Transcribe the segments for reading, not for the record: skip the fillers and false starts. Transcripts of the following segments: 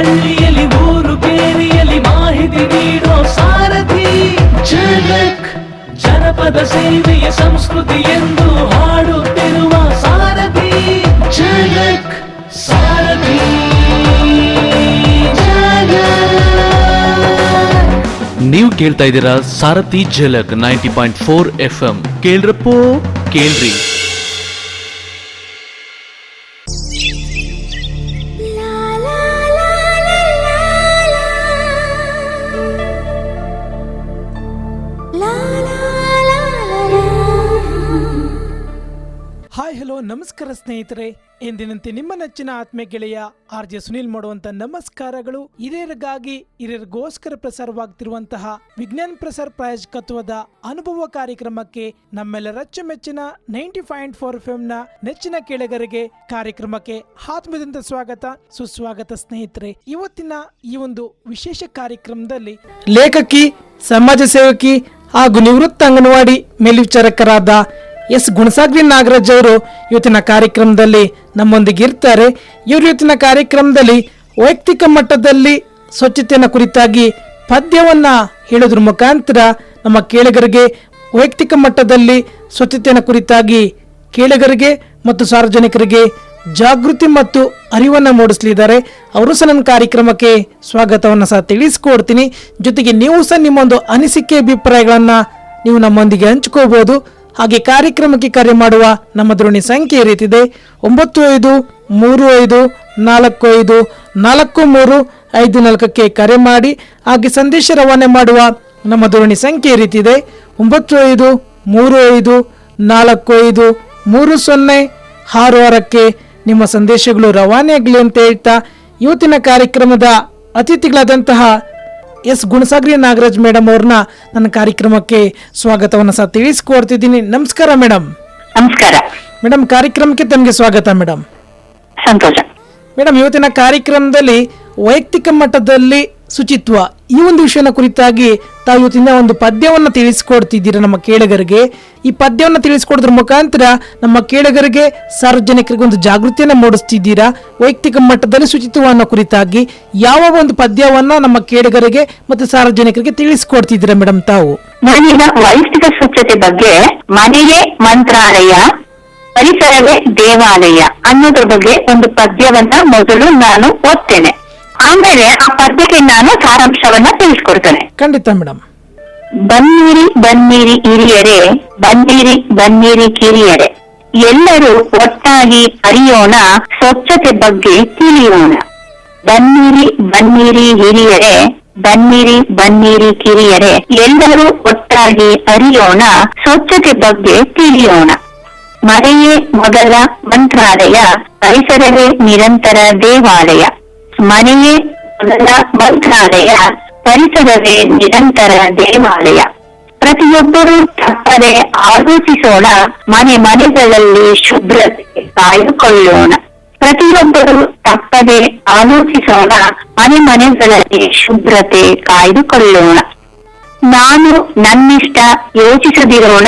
ಹಳ್ಳಿಯಲ್ಲಿ ಊರು ಕೇರಿಯಲ್ಲಿ ಮಾಹಿತಿ ನೀಡೋ ಸಾರಥಿ ಝಲಕ್. ಜನಪದ ಸೇವೆಯ ಸಂಸ್ಕೃತಿ ಎಂದು ಹಾಡುತ್ತಿರುವ ಸಾರಥಿ ಝಲಕ್. ಸಾರಥಿ ನೀವು ಕೇಳ್ತಾ ಇದ್ದೀರಾ ಸಾರಥಿ ಝಲಕ್ 90.4 FM. ಕೇಳ್ರಪ್ಪೋ ಕೇಳ್ರಿ. ಹಾಯ್ ಹಲೋ ನಮಸ್ಕಾರ ಸ್ನೇಹಿತರೆ, ಎಂದಿನಂತೆ ನಿಮ್ಮ ನೆಚ್ಚಿನ ಆತ್ಮೀಯ ಗೆಳೆಯ RJ ಸುನಿಲ್ ಮಾಡುವಂತ ನಮಸ್ಕಾರಗಳು. ಹಿರಿಯರಿಗಾಗಿ ಹಿರಿಯರಿಗೋಸ್ಕರ ಪ್ರಸಾರವಾಗ್ತಿರುವಂತಹ ವಿಜ್ಞಾನ ಪ್ರಸಾರ ಪ್ರಾಯೋಜಕತ್ವದ ಅನುಭವ ಕಾರ್ಯಕ್ರಮಕ್ಕೆ ನಮ್ಮೆಲ್ಲರ ಅಚ್ಚುಮೆಚ್ಚಿನ 90.4 FM ನ ನೆಚ್ಚಿನ ಕೇಳಿಗರಿಗೆ ಕಾರ್ಯಕ್ರಮಕ್ಕೆ ಆತ್ಮೀಯದಿಂದ ಸ್ವಾಗತ ಸುಸ್ವಾಗತ ಸ್ನೇಹಿತರೆ. ಇವತ್ತಿನ ಈ ಒಂದು ವಿಶೇಷ ಕಾರ್ಯಕ್ರಮದಲ್ಲಿ ಲೇಖಕಿ, ಸಮಾಜ ಸೇವಕಿ ಹಾಗೂ ನಿವೃತ್ತ ಅಂಗನವಾಡಿ ಮೇಲ್ವಿಚಾರಕರಾದ ಎಸ್ ಗುಣಸಾಗ್ರಿ ನಾಗರಾಜ್ ಅವರು ಇವತ್ತಿನ ಕಾರ್ಯಕ್ರಮದಲ್ಲಿ ನಮ್ಮೊಂದಿಗೆ ಇರ್ತಾರೆ. ಇವರು ಇವತ್ತಿನ ಕಾರ್ಯಕ್ರಮದಲ್ಲಿ ವೈಯಕ್ತಿಕ ಮಟ್ಟದಲ್ಲಿ ಸ್ವಚ್ಛತೆಯ ಕುರಿತಾಗಿ ಪದ್ಯವನ್ನ ಹೇಳೋದ್ರ ಮುಖಾಂತರ ನಮ್ಮ ಕೇಳಿಗರಿಗೆ ವೈಯಕ್ತಿಕ ಮಟ್ಟದಲ್ಲಿ ಸ್ವಚ್ಛತೆಯ ಕುರಿತಾಗಿ ಕೇಳಿಗರಿಗೆ ಮತ್ತು ಸಾರ್ವಜನಿಕರಿಗೆ ಜಾಗೃತಿ ಮತ್ತು ಅರಿವನ್ನು ಮೂಡಿಸಲಿದ್ದಾರೆ. ಅವರು ಸಹ ನನ್ನ ಕಾರ್ಯಕ್ರಮಕ್ಕೆ ಸ್ವಾಗತವನ್ನು ಸಹ ತಿಳಿಸ್ಕೊಡ್ತೀನಿ. ಜೊತೆಗೆ ನೀವು ಸಹ ನಿಮ್ಮೊಂದು ಅನಿಸಿಕೆ ಅಭಿಪ್ರಾಯಗಳನ್ನ ನೀವು ನಮ್ಮೊಂದಿಗೆ ಹಂಚ್ಕೋಬಹುದು. ಹಾಗೆ ಕಾರ್ಯಕ್ರಮಕ್ಕೆ ಕರೆ ಮಾಡುವ ನಮ್ಮ ದೂರವಾಣಿ ಸಂಖ್ಯೆ ರೀತಿದೆ 9535454354 ಕರೆ ಮಾಡಿ. ಹಾಗೆ ಸಂದೇಶ ರವಾನೆ ಮಾಡುವ ನಮ್ಮ ದೂರವಾಣಿ ಸಂಖ್ಯೆ ರೀತಿದೆ 9535453066 ನಿಮ್ಮ ಸಂದೇಶಗಳು ರವಾನೆ ಆಗಲಿ ಅಂತ ಹೇಳ್ತಾ ಇವತ್ತಿನ ಕಾರ್ಯಕ್ರಮದ ಅತಿಥಿಗಳಾದಂತಹ ಎಸ್ ಗುಣಸಾಗ್ರಿ ನಾಗರಾಜ್ ಮೇಡಮ್ ಅವ್ರನ್ನ ನನ್ನ ಕಾರ್ಯಕ್ರಮಕ್ಕೆ ಸ್ವಾಗತವನ್ನು ಸಹ ತಿಳಿಸ್ಕೊಡ್ತಿದ್ದೀನಿ. ನಮಸ್ಕಾರ ಮೇಡಮ್. ನಮಸ್ಕಾರ ಮೇಡಮ್, ಕಾರ್ಯಕ್ರಮಕ್ಕೆ ತಮಗೆ ಸ್ವಾಗತ ಮೇಡಮ್. ಸಂತೋಷ ಮೇಡಮ್, ಇವತ್ತಿನ ಕಾರ್ಯಕ್ರಮದಲ್ಲಿ ವೈಯಕ್ತಿಕ ಮಟ್ಟದಲ್ಲಿ ಶುಚಿತ್ವ ಈ ಒಂದು ವಿಷಯನ ಕುರಿತಾಗಿ ತಾವು ಇವತ್ತಿನ ಒಂದು ಪದ್ಯವನ್ನು ತಿಳಿಸ್ಕೊಡ್ತಿದ್ದೀರಾ ನಮ್ಮ ಕೇಳಿಗರಿಗೆ. ಈ ಪದ್ಯವನ್ನು ತಿಳಿಸ್ಕೊಡೋದ್ರ ಮುಖಾಂತರ ನಮ್ಮ ಕೇಳಿಗರಿಗೆ ಸಾರ್ವಜನಿಕರಿಗೆ ಒಂದು ಜಾಗೃತಿಯನ್ನು ಮೂಡಿಸ್ತಿದ್ದೀರಾ. ವೈಯಕ್ತಿಕ ಮಟ್ಟದಲ್ಲಿ ಶುಚಿತ್ವ ಅನ್ನೋ ಕುರಿತಾಗಿ ಯಾವ ಒಂದು ಪದ್ಯವನ್ನ ನಮ್ಮ ಕೇಳಿಗರಿಗೆ ಮತ್ತು ಸಾರ್ವಜನಿಕರಿಗೆ ತಿಳಿಸ್ಕೊಡ್ತಿದ್ದೀರಾ ಮೇಡಮ್ ತಾವು? ನಾನೀಗ ವೈಯಕ್ತಿಕ ಸ್ವಚ್ಛತೆ ಬಗ್ಗೆ ಮನೆಯೇ ಮಂತ್ರಾಲಯ, ಪರಿಸರವೇ ದೇವಾಲಯ ಅನ್ನೋದ್ರ ಬಗ್ಗೆ ಒಂದು ಪದ್ಯವನ್ನ ಮೊದಲು ನಾನು ಓದ್ತೇನೆ. ಆಮೇಲೆ ಆ ಪದ್ಯಕ್ಕೆ ನಾನು ಸಾರಾಂಶವನ್ನ ತಿಳಿಸ್ಕೊಡ್ತೇನೆ. ಖಂಡಿತ ಮೇಡಮ್. ಬನ್ನಿರಿ ಬನ್ನಿರಿ ಹಿರಿಯರೇ, ಬನ್ನಿರಿ ಬನ್ನಿರಿ ಕಿರಿಯರೇ, ಎಲ್ಲರೂ ಒಟ್ಟಾಗಿ ಅರಿಯೋಣ, ಸ್ವಚ್ಛತೆ ಬಗ್ಗೆ ತಿಳಿಯೋಣ. ಬನ್ನಿರಿ ಬನ್ನಿರಿ ಹಿರಿಯರೇ, ಬನ್ನಿರಿ ಬನ್ನಿರಿ ಕಿರಿಯರೇ, ಎಲ್ಲರೂ ಒಟ್ಟಾಗಿ ಅರಿಯೋಣ, ಸ್ವಚ್ಛತೆ ಬಗ್ಗೆ ತಿಳಿಯೋಣ. ಮನೆಯೇ ಮೊದಲ ಮಂತ್ರಾಲಯ, ಪರಿಸರವೇ ನಿರಂತರ ದೇವಾಲಯ. ಮನೆಯೇ ಮೊದಲ ಮಂತ್ರಾಲಯ, ಪರಿಸರವೇ ನಿರಂತರ ದೇವಾಲಯ. ಪ್ರತಿಯೊಬ್ಬರೂ ತಪ್ಪದೆ ಆಲೋಚಿಸೋಣ, ಮನೆ ಮನೆಗಳಲ್ಲಿ ಶುಭ್ರತೆ ಕಾಯ್ದುಕೊಳ್ಳೋಣ. ಪ್ರತಿಯೊಬ್ಬರು ತಪ್ಪದೆ ಆಲೋಚಿಸೋಣ, ಮನೆ ಮನೆಗಳಲ್ಲಿ ಶುಭ್ರತೆ ಕಾಯ್ದುಕೊಳ್ಳೋಣ. ನಾನು ನನ್ನಿಷ್ಟ ಯೋಚಿಸದಿರೋಣ,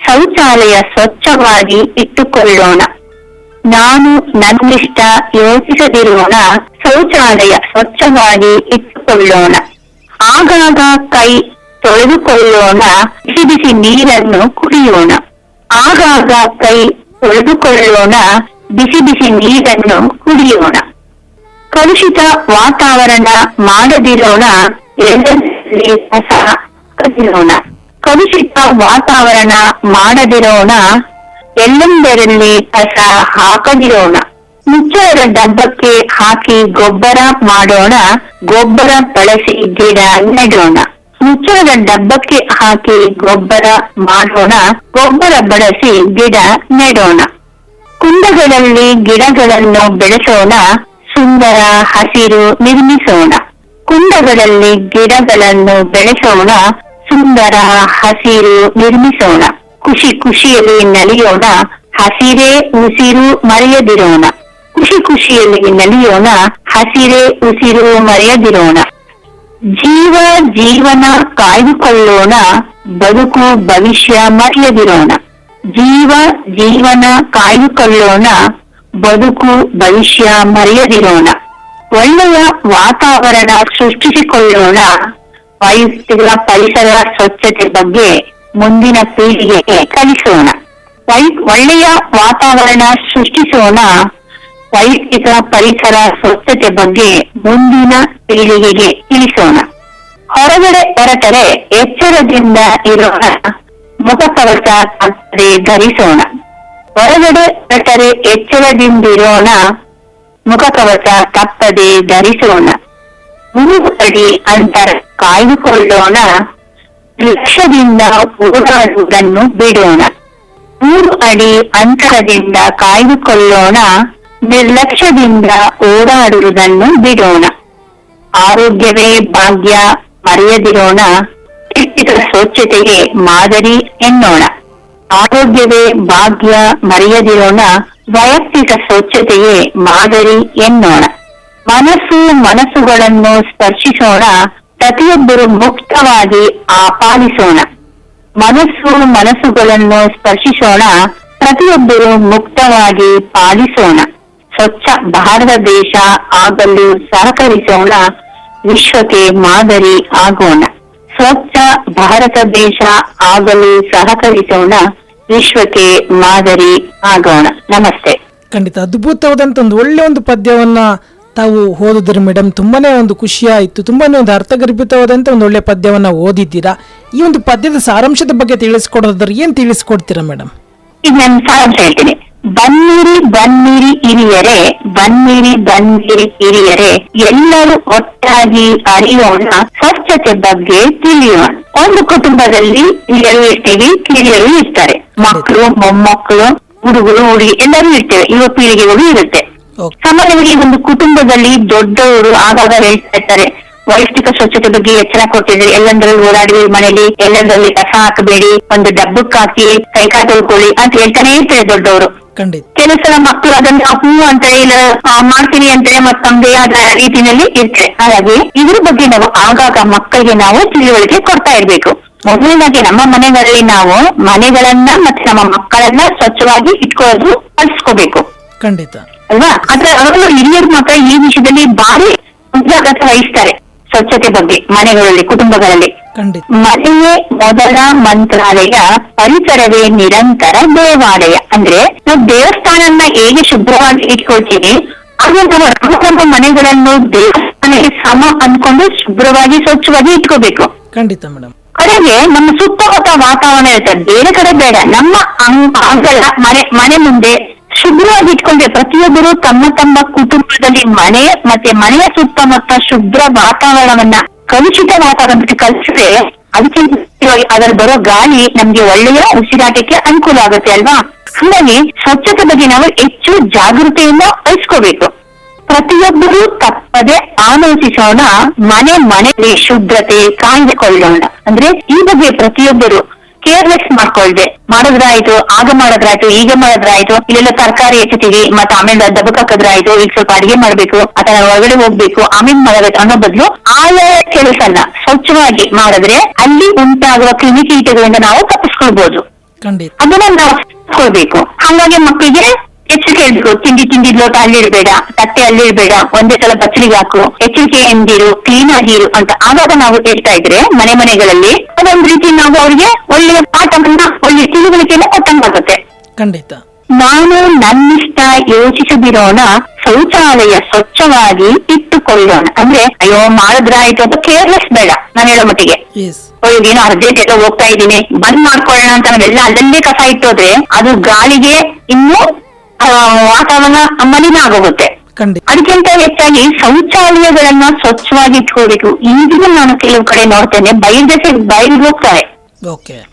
ಶೌಚಾಲಯ ಸ್ವಚ್ಛವಾಗಿ ಇಟ್ಟುಕೊಳ್ಳೋಣ. ನಾನು ನನ್ನಿಷ್ಟ ಯೋಚಿಸದಿರೋಣ, ಶೌಚಾಲಯ ಸ್ವಚ್ಛವಾಗಿ ಇಟ್ಟುಕೊಳ್ಳೋಣ. ಆಗಾಗ ಕೈ ತೊಳೆದುಕೊಳ್ಳೋಣ, ಬಿಸಿ ಬಿಸಿ ನೀರನ್ನು ಕುಡಿಯೋಣ. ಆಗಾಗ ಕೈ ತೊಳೆದುಕೊಳ್ಳೋಣ, ಬಿಸಿ ಬಿಸಿ ನೀರನ್ನು ಕುಡಿಯೋಣ. ಕಲುಷಿತ ವಾತಾವರಣ ಮಾಡದಿರೋಣ, ಎಲ್ಲೆಂದರಲ್ಲಿ ಕಸ ಹಾಕದಿರೋಣ. ಕಲುಷಿತ ವಾತಾವರಣ ಮಾಡದಿರೋಣ, ಎಲ್ಲೆಂದರಲ್ಲಿ ಕಸ ಹಾಕದಿರೋಣ. ಮುಚ್ಚಳದ ಡಬ್ಬಕ್ಕೆ ಹಾಕಿ ಗೊಬ್ಬರ ಮಾಡೋಣ, ಗೊಬ್ಬರ ಬಳಸಿ ಗಿಡ ನೆಡೋಣ. ಮುಚ್ಚಳದ ಡಬ್ಬಕ್ಕೆ ಹಾಕಿ ಗೊಬ್ಬರ ಮಾಡೋಣ, ಗೊಬ್ಬರ ಬಳಸಿ ಗಿಡ ನೆಡೋಣ. ಕುಂಡಗಳಲ್ಲಿ ಗಿಡಗಳನ್ನು ಬೆಳೆಸೋಣ, ಸುಂದರ ಹಸಿರು ನಿರ್ಮಿಸೋಣ. ಕುಂಡಗಳಲ್ಲಿ ಗಿಡಗಳನ್ನು ಬೆಳೆಸೋಣ, ಸುಂದರ ಹಸಿರು ನಿರ್ಮಿಸೋಣ. ಖುಷಿ ಖುಷಿಯಲ್ಲಿ ನಲಿಯೋಣ, ಹಸಿರೇ ಉಸಿರು ಮರೆಯದಿರೋಣ. ಖುಷಿ ಖುಷಿಯಲ್ಲಿ ನಲಿಯೋಣ, ಹಸಿರೇ ಉಸಿರು ಮರೆಯದಿರೋಣ. ಜೀವ ಜೀವನ ಕಾಯ್ದುಕೊಳ್ಳೋಣ, ಬದುಕು ಭವಿಷ್ಯ ಮರೆಯದಿರೋಣ. ಜೀವ ಜೀವನ ಕಾಯ್ದುಕೊಳ್ಳೋಣ, ಬದುಕು ಭವಿಷ್ಯ ಮರೆಯದಿರೋಣ. ಒಳ್ಳೆಯ ವಾತಾವರಣ ಸೃಷ್ಟಿಸಿಕೊಳ್ಳೋಣ. ವೈಯಕ್ತಿಕ ಪರಿಸರ ಸ್ವಚ್ಛತೆ ಬಗ್ಗೆ ಮುಂದಿನ ಪೀಳಿಗೆಗೆ ಕಲಿಸೋಣ. ಒಳ್ಳೆಯ ವಾತಾವರಣ ಸೃಷ್ಟಿಸೋಣ. ವೈಯಕ್ತಿಕ ಪರಿಸರ ಸ್ವಚ್ಛತೆ ಬಗ್ಗೆ ಮುಂದಿನ ಪೀಳಿಗೆಗೆ ತಿಳಿಸೋಣ. ಹೊರಗಡೆ ಹೊರಟರೆ ಎಚ್ಚರದಿಂದ ಇರೋಣ. ಮುಖಕವಚ ತಪ್ಪದೆ ಧರಿಸೋಣ. ಹೊರಗಡೆ ಹೊರಟರೆ ಎಚ್ಚರದಿಂದಿರೋಣ. ಮುಖಕವಚ ತಪ್ಪದೆ ಧರಿಸೋಣ. 3 ಅಡಿ ಅಂತರ ಕಾಯ್ದುಕೊಳ್ಳೋಣ. ಲಕ್ಷ್ಯದಿಂದ ಓಡಾಡುವುದನ್ನು ಬಿಡೋಣ. 3 ಅಡಿ ಅಂತರದಿಂದ ಕಾಯ್ದುಕೊಳ್ಳೋಣ. ನಿರ್ಲಕ್ಷ್ಯದಿಂದ ಓಡಾಡುವುದನ್ನು ಬಿಡೋಣ. ಆರೋಗ್ಯವೇ ಭಾಗ್ಯ ಮರೆಯದಿರೋಣ. ವ್ಯಕ್ತಿಗತ ಸ್ವಚ್ಛತೆಗೆ ಮಾದರಿ ಎನ್ನೋಣ. ಆರೋಗ್ಯವೇ ಭಾಗ್ಯ ಮರೆಯದಿರೋಣ. ವೈಯಕ್ತಿಕ ಸ್ವಚ್ಛತೆಗೆ ಮಾದರಿ ಎನ್ನೋಣ. ಮನಸ್ಸುಗಳನ್ನು ಸ್ಪರ್ಶಿಸೋಣ. ಪ್ರತಿಯೊಬ್ಬರು ಮುಕ್ತವಾಗಿ ಆಪಾದಿಸೋಣ. ಮನಸ್ಸುಗಳನ್ನು ಸ್ಪರ್ಶಿಸೋಣ. ಪ್ರತಿಯೊಬ್ಬರು ಮುಕ್ತವಾಗಿ ಪಾಲಿಸೋಣ. ಸ್ವಚ್ಛ ಭಾರತ ದೇಶ ಆಗಲು ಸಹಕರಿಸೋಣ. ವಿಶ್ವಕ್ಕೆ ಮಾದರಿ ಆಗೋಣ. ಸ್ವಚ್ಛ ಭಾರತ ದೇಶ ಆಗಲು ಸಹಕರಿಸೋಣ. ವಿಶ್ವಕ್ಕೆ ಮಾದರಿ ಆಗೋಣ. ನಮಸ್ತೆ. ಖಂಡಿತ ಅದ್ಭುತವಾದಂತ ಒಳ್ಳೆ ಒಂದು ಪದ್ಯವನ್ನ ತಾವು ಓದಿದ್ರಿ ಮೇಡಮ್. ತುಂಬಾನೇ ಒಂದು ಖುಷಿ ಆಯ್ತು. ತುಂಬಾನೇ ಒಂದು ಅರ್ಥಗರ್ಭಿತವಾದಂತ ಒಂದು ಒಳ್ಳೆ ಪದ್ಯವನ್ನ ಓದಿದ್ದೀರಾ. ಈ ಒಂದು ಪದ್ಯದ ಸಾರಾಂಶದ ಬಗ್ಗೆ ತಿಳಿಸ್ಕೊಡೋದಾದ್ರೆ ಏನ್ ತಿಳಿಸ್ಕೊಡ್ತೀರಾ ಮೇಡಮ್? ಈಗ ನಾನು ಸಾರಾಂಶ ಹೇಳ್ತೀನಿ. ಬನ್ನಿರಿ ಬನ್ನಿರಿ ಹಿರಿಯರೇ, ಬನ್ನಿರಿ ಬನ್ನಿರಿ ಹಿರಿಯರೇ, ಎಲ್ಲರೂ ಒಟ್ಟಾಗಿ ಅರಿಯೋಣ, ಸ್ವಚ್ಛತೆ ಬಗ್ಗೆ ತಿಳಿಯೋಣ. ಒಂದು ಕುಟುಂಬದಲ್ಲಿ ಹಿರಿಯರು ಇರ್ತೀವಿ, ಕಿರಿಯರು ಇರ್ತಾರೆ. ಮಕ್ಕಳು, ಮೊಮ್ಮಕ್ಕಳು, ಹುಡುಗರು, ಹುಡುಗಿ ಎಲ್ಲರೂ ಇರ್ತೇವೆ. ಯುವ ಪೀಳಿಗೆಗಳು ಇರುತ್ತೆ. ಸಾಮಾನ್ಯವಾಗಿ ಒಂದು ಕುಟುಂಬದಲ್ಲಿ ದೊಡ್ಡವರು ಆಗಾಗ ಹೇಳ್ತಾ ಇರ್ತಾರೆ, ವೈಯಕ್ತಿಕ ಸ್ವಚ್ಛತೆ ಬಗ್ಗೆ ಎಚ್ಚರ ಕೊಟ್ಟಿದ್ರೆ, ಎಲ್ಲಂದ್ರಲ್ಲಿ ಓಡಾಡಿ ಮನೇಲಿ ಎಲ್ಲಂದ್ರಲ್ಲಿ ಕಸ ಹಾಕಬೇಡಿ, ಒಂದು ಡಬ್ಬಕ್ಕೆ ಹಾಕಿ ಕೈಕಾಲು ತೊಳ್ಕೊಳ್ಳಿ ಅಂತ ಹೇಳ್ತಾನೆ ಇರ್ತಾರೆ ದೊಡ್ಡವರು. ಕೆಲವು ಸಲ ಮಕ್ಕಳು ಅದನ್ನ ಹೂ ಅಂತ ಇಲ್ಲ ಮಾಡ್ತೀನಿ ಅಂತೇಳಿ ಮತ್ತೊಂದೇ ಆದ ರೀತಿಯಲ್ಲಿ ಇರ್ತಾರೆ. ಹಾಗಾಗಿ ಇದ್ರ ಬಗ್ಗೆ ನಾವು ಆಗಾಗ ಮಕ್ಕಳಿಗೆ ನಾವು ತಿಳುವಳಿಕೆ ಕೊಡ್ತಾ ಇರ್ಬೇಕು. ಮೊದಲನೇದಾಗಿ ನಮ್ಮ ಮನೆಗಳಲ್ಲಿ ನಾವು ಮನೆಗಳನ್ನ ಮತ್ತೆ ನಮ್ಮ ಮಕ್ಕಳನ್ನ ಸ್ವಚ್ಛವಾಗಿ ಇಟ್ಕೊಳ್ಳೋದು ಕಲಿಸ್ಕೋಬೇಕು. ಖಂಡಿತ ಅಲ್ವಾ? ಆದ್ರೆ ಅವರು ಹಿರಿಯರು ಮಾತ್ರ ಈ ವಿಷಯದಲ್ಲಿ ಭಾರಿ ಮುಂಜಾಗ್ರತೆ ವಹಿಸ್ತಾರೆ. ಸ್ವಚ್ಛತೆ ಬಗ್ಗೆ ಮನೆಗಳಲ್ಲಿ, ಕುಟುಂಬಗಳಲ್ಲಿ. ಮನೆಯೇ ಮೊದಲ ಮಂತ್ರಾಲಯ, ಪರಿಸರವೇ ನಿರಂತರ ದೇವಾಲಯ. ಅಂದ್ರೆ ನಾವು ದೇವಸ್ಥಾನನ ಹೇಗೆ ಶುಭ್ರವಾಗಿ ಇಟ್ಕೊಳ್ತೀವಿ, ಅದು ನಮ್ಮ ಮನೆಗಳನ್ನು ದೇವಸ್ಥಾನಕ್ಕೆ ಸಮ ಅನ್ಕೊಂಡು ಶುಭ್ರವಾಗಿ ಸ್ವಚ್ಛವಾಗಿ ಇಟ್ಕೋಬೇಕು. ಖಂಡಿತ ಮೇಡಮ್. ಕಡೆಗೆ ನಮ್ಮ ಸುತ್ತಮುತ್ತ ವಾತಾವರಣ ಇರ್ತದೆ, ಬೇರೆ ಕಡೆ ಬೇಡ, ನಮ್ಮ ಅಂಗಳ ಮನೆ ಮುಂದೆ ಶುಭ್ರವಾಗಿ ಇಟ್ಕೊಂಡ್ರೆ ಪ್ರತಿಯೊಬ್ಬರು ತಮ್ಮ ತಮ್ಮ ಕುಟುಂಬದಲ್ಲಿ ಮನೆ ಮತ್ತೆ ಮನೆಯ ಸುತ್ತಮುತ್ತ ಶುಭ್ರ ವಾತಾವರಣವನ್ನ, ಕಲುಷಿತ ವಾತಾವರಣ ಕಲಿಸಿದ್ರೆ ಅದಕ್ಕೆ ಅದರ ಬರೋ ಗಾಳಿ ನಮ್ಗೆ ಒಳ್ಳೆಯ ಉಸಿರಾಟಕ್ಕೆ ಅನುಕೂಲ ಆಗುತ್ತೆ ಅಲ್ವಾ? ಹಾಗಾಗಿ ಸ್ವಚ್ಛತೆ ಬಗ್ಗೆ ನಾವು ಹೆಚ್ಚು ಜಾಗೃತಿಯಿಂದ ವಹಿಸ್ಕೋಬೇಕು. ಪ್ರತಿಯೊಬ್ಬರು ತಪ್ಪದೆ ಆಲೋಚಿಸೋಣ. ಮನೆಯಲ್ಲಿ ಶುಭ್ರತೆ ಕಾಯ್ದುಕೊಳ್ಳೋಣ. ಅಂದ್ರೆ ಈ ಬಗ್ಗೆ ಪ್ರತಿಯೊಬ್ಬರು ಕೇರ್ಲೆಸ್ ಮಾಡಿದ್ರಾಯ್ತು, ಆಗ ಮಾಡಿದ್ರಾಯ್ತು, ಈಗ ಮಾಡಿದ್ರಾಯ್ತು, ಇಲ್ಲೆಲ್ಲ ತರಕಾರಿ ಹೆಚ್ಚುತ್ತೀವಿ ಮತ್ತೆ ಆಮೇಲೆ ದಬ್ಬಕ್ ಹಾಕಿದ್ರಾಯ್ತು, ಈಗ ಸ್ವಲ್ಪ ಅಡಿಗೆ ಮಾಡ್ಬೇಕು ಅಥವಾ ಹೊರಗಡೆ ಹೋಗ್ಬೇಕು ಆಮೇಲೆ ಮಾಡಬೇಕು ಅನ್ನೋ ಬದಲು ಆಯಾ ಕೆಲಸನ ಸ್ವಚ್ಛವಾಗಿ ಮಾಡಿದ್ರೆ ಅಲ್ಲಿ ಉಂಟಾಗುವ ಕ್ರಿಮಿಕೀಟಗಳಿಂದ ನಾವು ತಪ್ಪಿಸ್ಕೊಳ್ಬಹುದು. ಅದನ್ನ ನಾವು ಕೊಡ್ಬೇಕು. ಹಾಗಾಗಿ ಮಕ್ಕಳಿಗೆ ಎಚ್ಚರಿಕೆ ಹೇಳ್ಬೇಕು. ತಿಂಡಿ ಲೋಟ ಅಲ್ಲಿಡ್ಬೇಡ, ತಟ್ಟೆ ಅಲ್ಲಿಡ್ಬೇಡ, ಒಂದೇ ಸಲ ಬಚ್ಚಲಿಗೆ ಹಾಕು, ಎಚ್ಚರಿಕೆಯಿಂದಿರು, ಕ್ಲೀನ್ ಆಗಿರು ಅಂತ ಆವಾಗ ನಾವು ಹೇಳ್ತಾ ಇದ್ರೆ ಮನೆಗಳಲ್ಲಿ ಅದೊಂದು ರೀತಿ ನಾವು ಅವ್ರಿಗೆ ಒಳ್ಳೆಯ ಪಾಠವನ್ನ, ಒಳ್ಳೆಯ ತಿಳುವಳಿಕೆಯನ್ನ ಕೊಟ್ಟಂಗಾಗುತ್ತೆ. ಖಂಡಿತ. ನಾನು ನನ್ನಿಷ್ಟ ಯೋಚಿಸದಿರೋಣ, ಶೌಚಾಲಯ ಸ್ವಚ್ಛವಾಗಿ ಇಟ್ಟುಕೊಳ್ಳೋಣ. ಅಂದ್ರೆ ಅಯ್ಯೋ ಮಾಡಿದ್ರಾಯ್ತು ಅಂತ ಕೇರ್ಲೆಸ್ ಬೇಡ. ನಾನು ಹೇಳೋ ಮಟ್ಟಿಗೆ ಏನೋ ಅರ್ಜೆಂಟ್ ಎಲ್ಲ ಹೋಗ್ತಾ ಇದ್ದೀನಿ ಬಂದ್ ಮಾಡ್ಕೊಳ್ಳೋಣ ಅಂತ ನಾವೆಲ್ಲ ಅಲ್ಲಲ್ಲೇ ಕಸ ಇಟ್ಟೋದ್ರೆ ಅದು ಗಾಳಿಗೆ ಇನ್ನೂ ವಾತಾವರಣ ಮಲಿನ ಆಗೋಗುತ್ತೆ. ಅದಕ್ಕಿಂತ ಹೆಚ್ಚಾಗಿ ಶೌಚಾಲಯಗಳನ್ನ ಸ್ವಚ್ಛವಾಗಿ ಇಟ್ಕೋಬೇಕು. ಈಗಿನ ನಾನು ಕೆಲವು ಕಡೆ ನೋಡ್ತೇನೆ ಬಯಲಿಗೆ ಹೋಗ್ತಾರೆ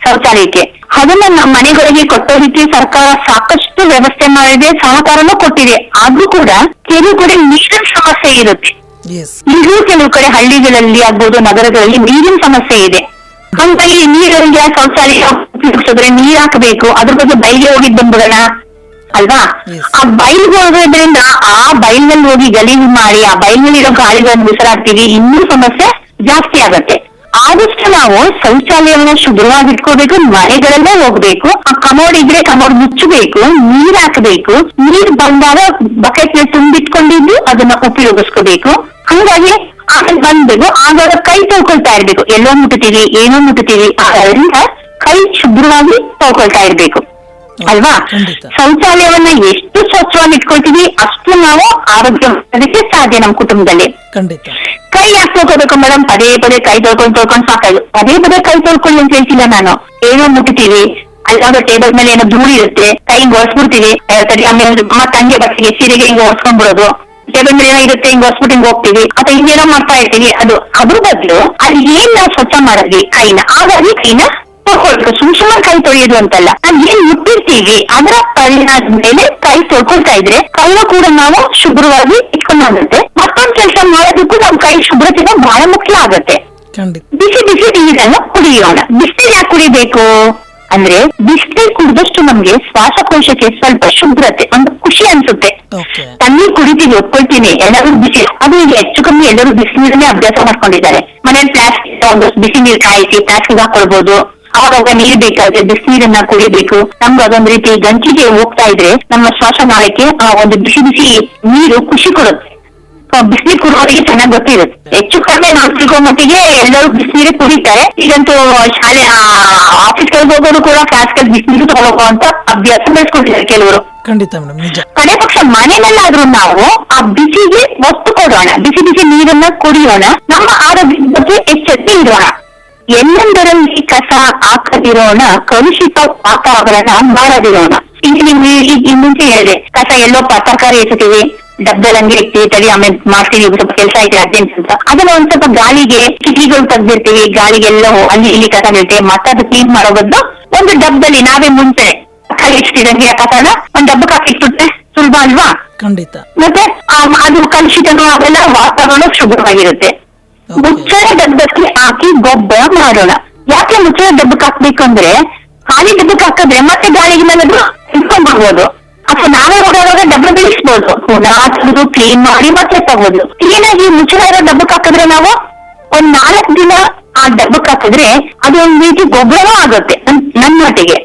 ಶೌಚಾಲಯಕ್ಕೆ. ಅದನ್ನ ನಮ್ಮ ಮನೆಗಳಿಗೆ ಕೊಟ್ಟೋದಕ್ಕೆ ಸರ್ಕಾರ ಸಾಕಷ್ಟು ವ್ಯವಸ್ಥೆ ಮಾಡಿದೆ, ಸಹಕಾರನೂ ಕೊಟ್ಟಿದೆ. ಆದ್ರೂ ಕೂಡ ಕೆಲವು ಕಡೆ ನೀರಿನ ಸಮಸ್ಯೆ ಇರುತ್ತೆ. ಈಗಲೂ ಕೆಲವು ಕಡೆ ಹಳ್ಳಿಗಳಲ್ಲಿ ಆಗ್ಬೋದು, ನಗರಗಳಲ್ಲಿ ನೀರಿನ ಸಮಸ್ಯೆ ಇದೆ. ಹಾಗಾಗಿ ನೀರಿಗೆ ಶೌಚಾಲಯ ಉಪಯೋಗಿಸಿದ್ರೆ ನೀರ್ ಹಾಕಬೇಕು. ಅದ್ರ ಬಗ್ಗೆ ಬಯಲಿಗೆ ಹೋಗಿದ್ ಬಂದ್ಬಿಡೋಣ ಅಲ್ವಾ? ಆ ಬಯಲಿಗೆ ಹೋಗೋದ್ರಿಂದ ಆ ಬಯಲಿನಲ್ಲಿ ಹೋಗಿ ಗಲೀಜು ಮಾಡಿ ಆ ಬಯಲಿನಲ್ಲಿರೋ ಗಾಳಿಗಳನ್ನು ಉಸಿರಾಡ್ತೀವಿ, ಇನ್ನೂ ಸಮಸ್ಯೆ ಜಾಸ್ತಿ ಆಗತ್ತೆ. ಆದಷ್ಟು ನಾವು ಶೌಚಾಲಯವನ್ನ ಶುಭ್ರವಾಗಿ ಇಟ್ಕೋಬೇಕು, ಮನೆಗಳಲ್ಲೇ ಹೋಗ್ಬೇಕು, ಆ ಕಮೋಡ್ ಇದ್ರೆ ಕಮೋಡ್ ಮುಚ್ಚಬೇಕು, ನೀರ್ ಹಾಕಬೇಕು, ನೀರ್ ಬಂದಾಗ ಬಕೆಟ್ ನ ತುಂಬಿಟ್ಕೊಂಡಿದ್ದು ಅದನ್ನ ಉಪಯೋಗಿಸ್ಕೋಬೇಕು. ಹಂಗಾಗಿ ಆಮೇಲೆ ಬಂದ್ಬೇಕು, ಆವಾಗ ಕೈ ತೊಳ್ಕೊಳ್ತಾ ಇರ್ಬೇಕು. ಎಲ್ಲೋ ಮುಟ್ಟುತ್ತೀವಿ, ಏನೋ ಮುಟ್ಟುತ್ತೀವಿ, ಅದರಿಂದ ಕೈ ಶುಭ್ರವಾಗಿ ತೊಳ್ಕೊಳ್ತಾ ಇರ್ಬೇಕು ಅಲ್ವಾ. ಶೌಚಾಲಯವನ್ನ ಎಷ್ಟು ಸ್ವಚ್ಛವಾಗಿ ಇಟ್ಕೊಳ್ತೀವಿ ಅಷ್ಟು ನಾವು ಆರೋಗ್ಯ ಸಾಧ್ಯ ನಮ್ಮ ಕುಟುಂಬದಲ್ಲಿ. ಖಂಡಿತ. ಕೈ ಯಾಕೆ ತೊಳ್ಕೋಬೇಕು ಮೇಡಮ್? ಪದೇ ಪದೇ ಕೈ ತೊಳ್ಕೊಂಡು ಸಾಕಾಯ್ತು. ಪದೇ ಪದೇ ಕೈ ತೊಳ್ಕೊಳ್ಳಿ ಅಂತ ಹೇಳ್ತಿಲ್ಲ ನಾನು. ಏನೋ ಮುಟ್ತೀವಿ, ಅಲ್ಲಾಗ ಟೇಬಲ್ ಮೇಲೆ ಏನೋ ಧೂಳು ಇರುತ್ತೆ, ಕೈ ಒರೆಸ್ಬಿಡ್ತೀವಿ, ಆಮೇಲೆ ಮತ್ತೆ ಹಂಗೆ ಬಟ್ಟೆಗೆ ಸೀರೆಗೆ ಹಿಂಗೆ ಒರೆಸ್ಕೊಂಡ್ಬಿಡೋದು, ಟೇಬಲ್ ಮೇಲೆ ಏನೋ ಇರುತ್ತೆ ಹಿಂಗ್ ಒರೆಸ್ಬಿಟ್ಟು ಹಿಂಗ್ ಹೋಗ್ತೀವಿ, ಅಥವಾ ಹಿಂಗೇನೋ ಮಾಡ್ತಾ ಇರ್ತೀವಿ. ಅದ್ರ ಬದಲು ಅಲ್ಲಿ ಏನ್ ನಾವು ಸ್ವಚ್ಛ ಮಾಡಿದ್ವಿ ಕೈನ, ಹಾಗಾಗಿ ಕೈನ ತೊಳ್ಕೊಳ್ಬೇಕು. ಸುಮ್ಮನೆ ಕೈ ತೊಳೆಯೋದು ಅಂತಲ್ಲ, ನಾವ್ ಏನ್ ಮುಟ್ಟಿರ್ತೀವಿ ಅದರ ಪರಿಣಾಮದ ಮೇಲೆ ಕೈ ತೊಳ್ಕೊಳ್ತಾ ಇದ್ರೆ ಕೈನ ಕೂಡ ನಾವು ಶುಭ್ರವಾಗಿ ಇಟ್ಕೊಂಡಾಗುತ್ತೆ. ಮತ್ತೊಂದ್ ಕೆಲಸ ಮಾಡೋದಕ್ಕೂ ನಮ್ ಕೈ ಶುಭ್ರತೆ ಬಹಳ ಮುಖ್ಯ ಆಗತ್ತೆ. ಬಿಸಿ ಬಿಸಿ ನೀರನ್ನು ಕುಡಿಯೋಣ. ಬಿಸಿನೀರ್ ಯಾಕೆ ಕುಡಿಬೇಕು ಅಂದ್ರೆ, ಬಿಸಿನೀರ್ ಕುಡಿದಷ್ಟು ನಮ್ಗೆ ಶ್ವಾಸಕೋಶಕ್ಕೆ ಸ್ವಲ್ಪ ಶುಭ್ರತೆ, ಒಂದು ಖುಷಿ ಅನ್ಸುತ್ತೆ. ತಣ್ಣೀರ್ ಕುಡಿತೀವಿ, ಒಪ್ಕೊಳ್ತೀನಿ, ಎಲ್ಲರೂ ಬಿಸಿ, ಅದು ಈಗ ಹೆಚ್ಚು ಕಮ್ಮಿ ಎಲ್ಲರೂ ಬಿಸಿನೀರನ್ನೇ ಅಭ್ಯಾಸ ಮಾಡ್ಕೊಂಡಿದ್ದಾರೆ. ಮನೇಲಿ ಪ್ಲಾಸ್ಟಿಕ್ ಒಂದು ಬಿಸಿ ನೀರ್ ಕಾಯಿಸಿ ಪ್ಲಾಸ್ಟಿಕ್ ಹಾಕೊಳ್ಬಹುದು. ಅವಾಗ ನೀರ್ ಬೇಕಾದ್ರೆ ಬಿಸಿನೀರನ್ನ ಕುಡಿಬೇಕು. ನಮ್ಗೆ ಅದೊಂದ್ ರೀತಿ ಗಂಟಿಗೆ ಹೋಗ್ತಾ ಇದ್ರೆ ನಮ್ಮ ಶ್ವಾಸನಾಳಕ್ಕೆ ಒಂದು ಬಿಸಿ ಬಿಸಿ ನೀರು ಖುಷಿ ಕೊಡುತ್ತೆ. ಬಿಸಿನೀರು ಕುಡಿಯೋರಿಗೆ ಚೆನ್ನಾಗಿ ಗೊತ್ತಿರುತ್ತೆ. ಹೆಚ್ಚು ಕಡಿಮೆ ನಾವು ತಿಳ್ಕೊ ಮಟ್ಟಿಗೆ ಎಲ್ಲರೂ ಬಿಸಿನೀರೇ ಕುಡಿತಾರೆ. ಈಗಂತೂ ಶಾಲೆ ಆಫೀಸ್ಗಳಿಗೆ ಹೋಗೋರು ಕೂಡ ಫ್ಲಾಸ್ಕಲ್ಲಿ ಬಿಸಿನೀರು ತಗೊಳ್ಳೋಂತ ಅಭ್ಯಾಸ ಬೆಳೆಸ್ಕೊಂಡಿದ್ದಾರೆ ಕೆಲವರು. ಖಂಡಿತ ಮೇಡಮ್, ನಿಜ. ಕಡೆ ಪಕ್ಷ ಮನೆಯಲ್ಲಾದ್ರೂ ನಾವು ಆ ಬಿಸಿಗೆ ಒತ್ತು ಕೊಡೋಣ, ಬಿಸಿ ಬಿಸಿ ನೀರನ್ನ ಕುಡಿಯೋಣ, ನಮ್ಮ ಆರೋಗ್ಯದ ಬಗ್ಗೆ ಎಚ್ಚರಿಕೆ ಇಡೋಣ. ಎಲ್ಲೆಂದರಲ್ಲಿ ಕಸ ಹಾಕದಿರೋಣ, ಕಲುಷಿತ ವಾತಾವರಣ ಮಾಡದಿರೋಣ. ಈಗ ನೀವು ಮುಂಚೆ ಹೇಳಿದೆ, ಕಸ ಎಲ್ಲೋ ತರಕಾರಿ ಎತ್ತೀವಿ, ಡಬ್ಬದಲ್ಲಿ ಹಂಗೆ ಇರ್ತೀವಿ, ತಡಿ ಆಮೇಲೆ ಮಾಡ್ತೀವಿ, ಸ್ವಲ್ಪ ಕೆಲಸ ಐತೆ ಅರ್ಜೆಂಟ್ ಅಂತ, ಅದನ್ನ ಒಂದ್ ಸ್ವಲ್ಪ ಗಾಳಿಗೆ ಕಿಟಕಿಗಳು ತೆಗ್ದಿರ್ತೀವಿ, ಗಾಳಿಗೆಲ್ಲ ಅಲ್ಲಿ ಇಲ್ಲಿ ಕಸ ನಿಲ್ತೆ, ಮತ್ತೆ ಅದು ಕ್ಲೀನ್ ಮಾಡೋ ಬದಲು ಒಂದು ಡಬ್ಬದಲ್ಲಿ ನಾವೇ ಮುಂಚೆ ತರಕಾರಿ ಇಡ್ತಿದಂಗೆ ಆ ಕಸನ ಒಂದ್ ಡಬ್ಬಕ್ಕೆ ಹಾಕಿಟ್ಬಿಟ್ರೆ ಸುಲಭ ಅಲ್ವಾ? ಖಂಡಿತ. ಮತ್ತೆ ಅದು ಕಲುಷಿತನೂ ಅವೆಲ್ಲ ವಾತಾವರಣ ಶುಭ್ರವಾಗಿರುತ್ತೆ. ಮುಚ್ಚಳ ಡಬ್ಬಕ್ಕೆ ಹಾಕಿ ಗೊಬ್ಬರ ಮಾಡೋಣ. ಯಾಕೆ ಮುಚ್ಚಳ ಡಬ್ಬಕ್ಕೆ ಹಾಕ್ಬೇಕು ಅಂದ್ರೆ, ಖಾಲಿ ಡಬ್ಬಕ್ಕೆ ಹಾಕಿದ್ರೆ ಮತ್ತೆ ಗಾಳಿಗೆ ಮೇಲೆ ಇಟ್ಕೊಂಡ್ ಬರ್ಬೋದು, ಅಥವಾ ನಾವೇ ಹೋಗುವಾಗ ಡಬ್ಬ ಬೆಳೆಸ್ಬೋದು, ಪುನಃ ತೆಗೆದು ಕ್ಲೀನ್ ಮಾಡಿ ಮತ್ತೆ ತಗೋದು. ಕ್ಲೀನ್ ಆಗಿ ಮುಚ್ಚಳ ಇರೋ ಡಬ್ಬಕ್ಕೆ ಹಾಕಿದ್ರೆ ನಾವು ಒಂದ್ 4 ದಿನ ಆ ಡಬ್ಬಕ್ಕೆ ಹಾಕಿದ್ರೆ ಅದು ಒಂದ್ ರೀತಿ ಗೊಬ್ಬರನೂ ಆಗುತ್ತೆ ನನ್ ಮಟ್ಟಿಗೆ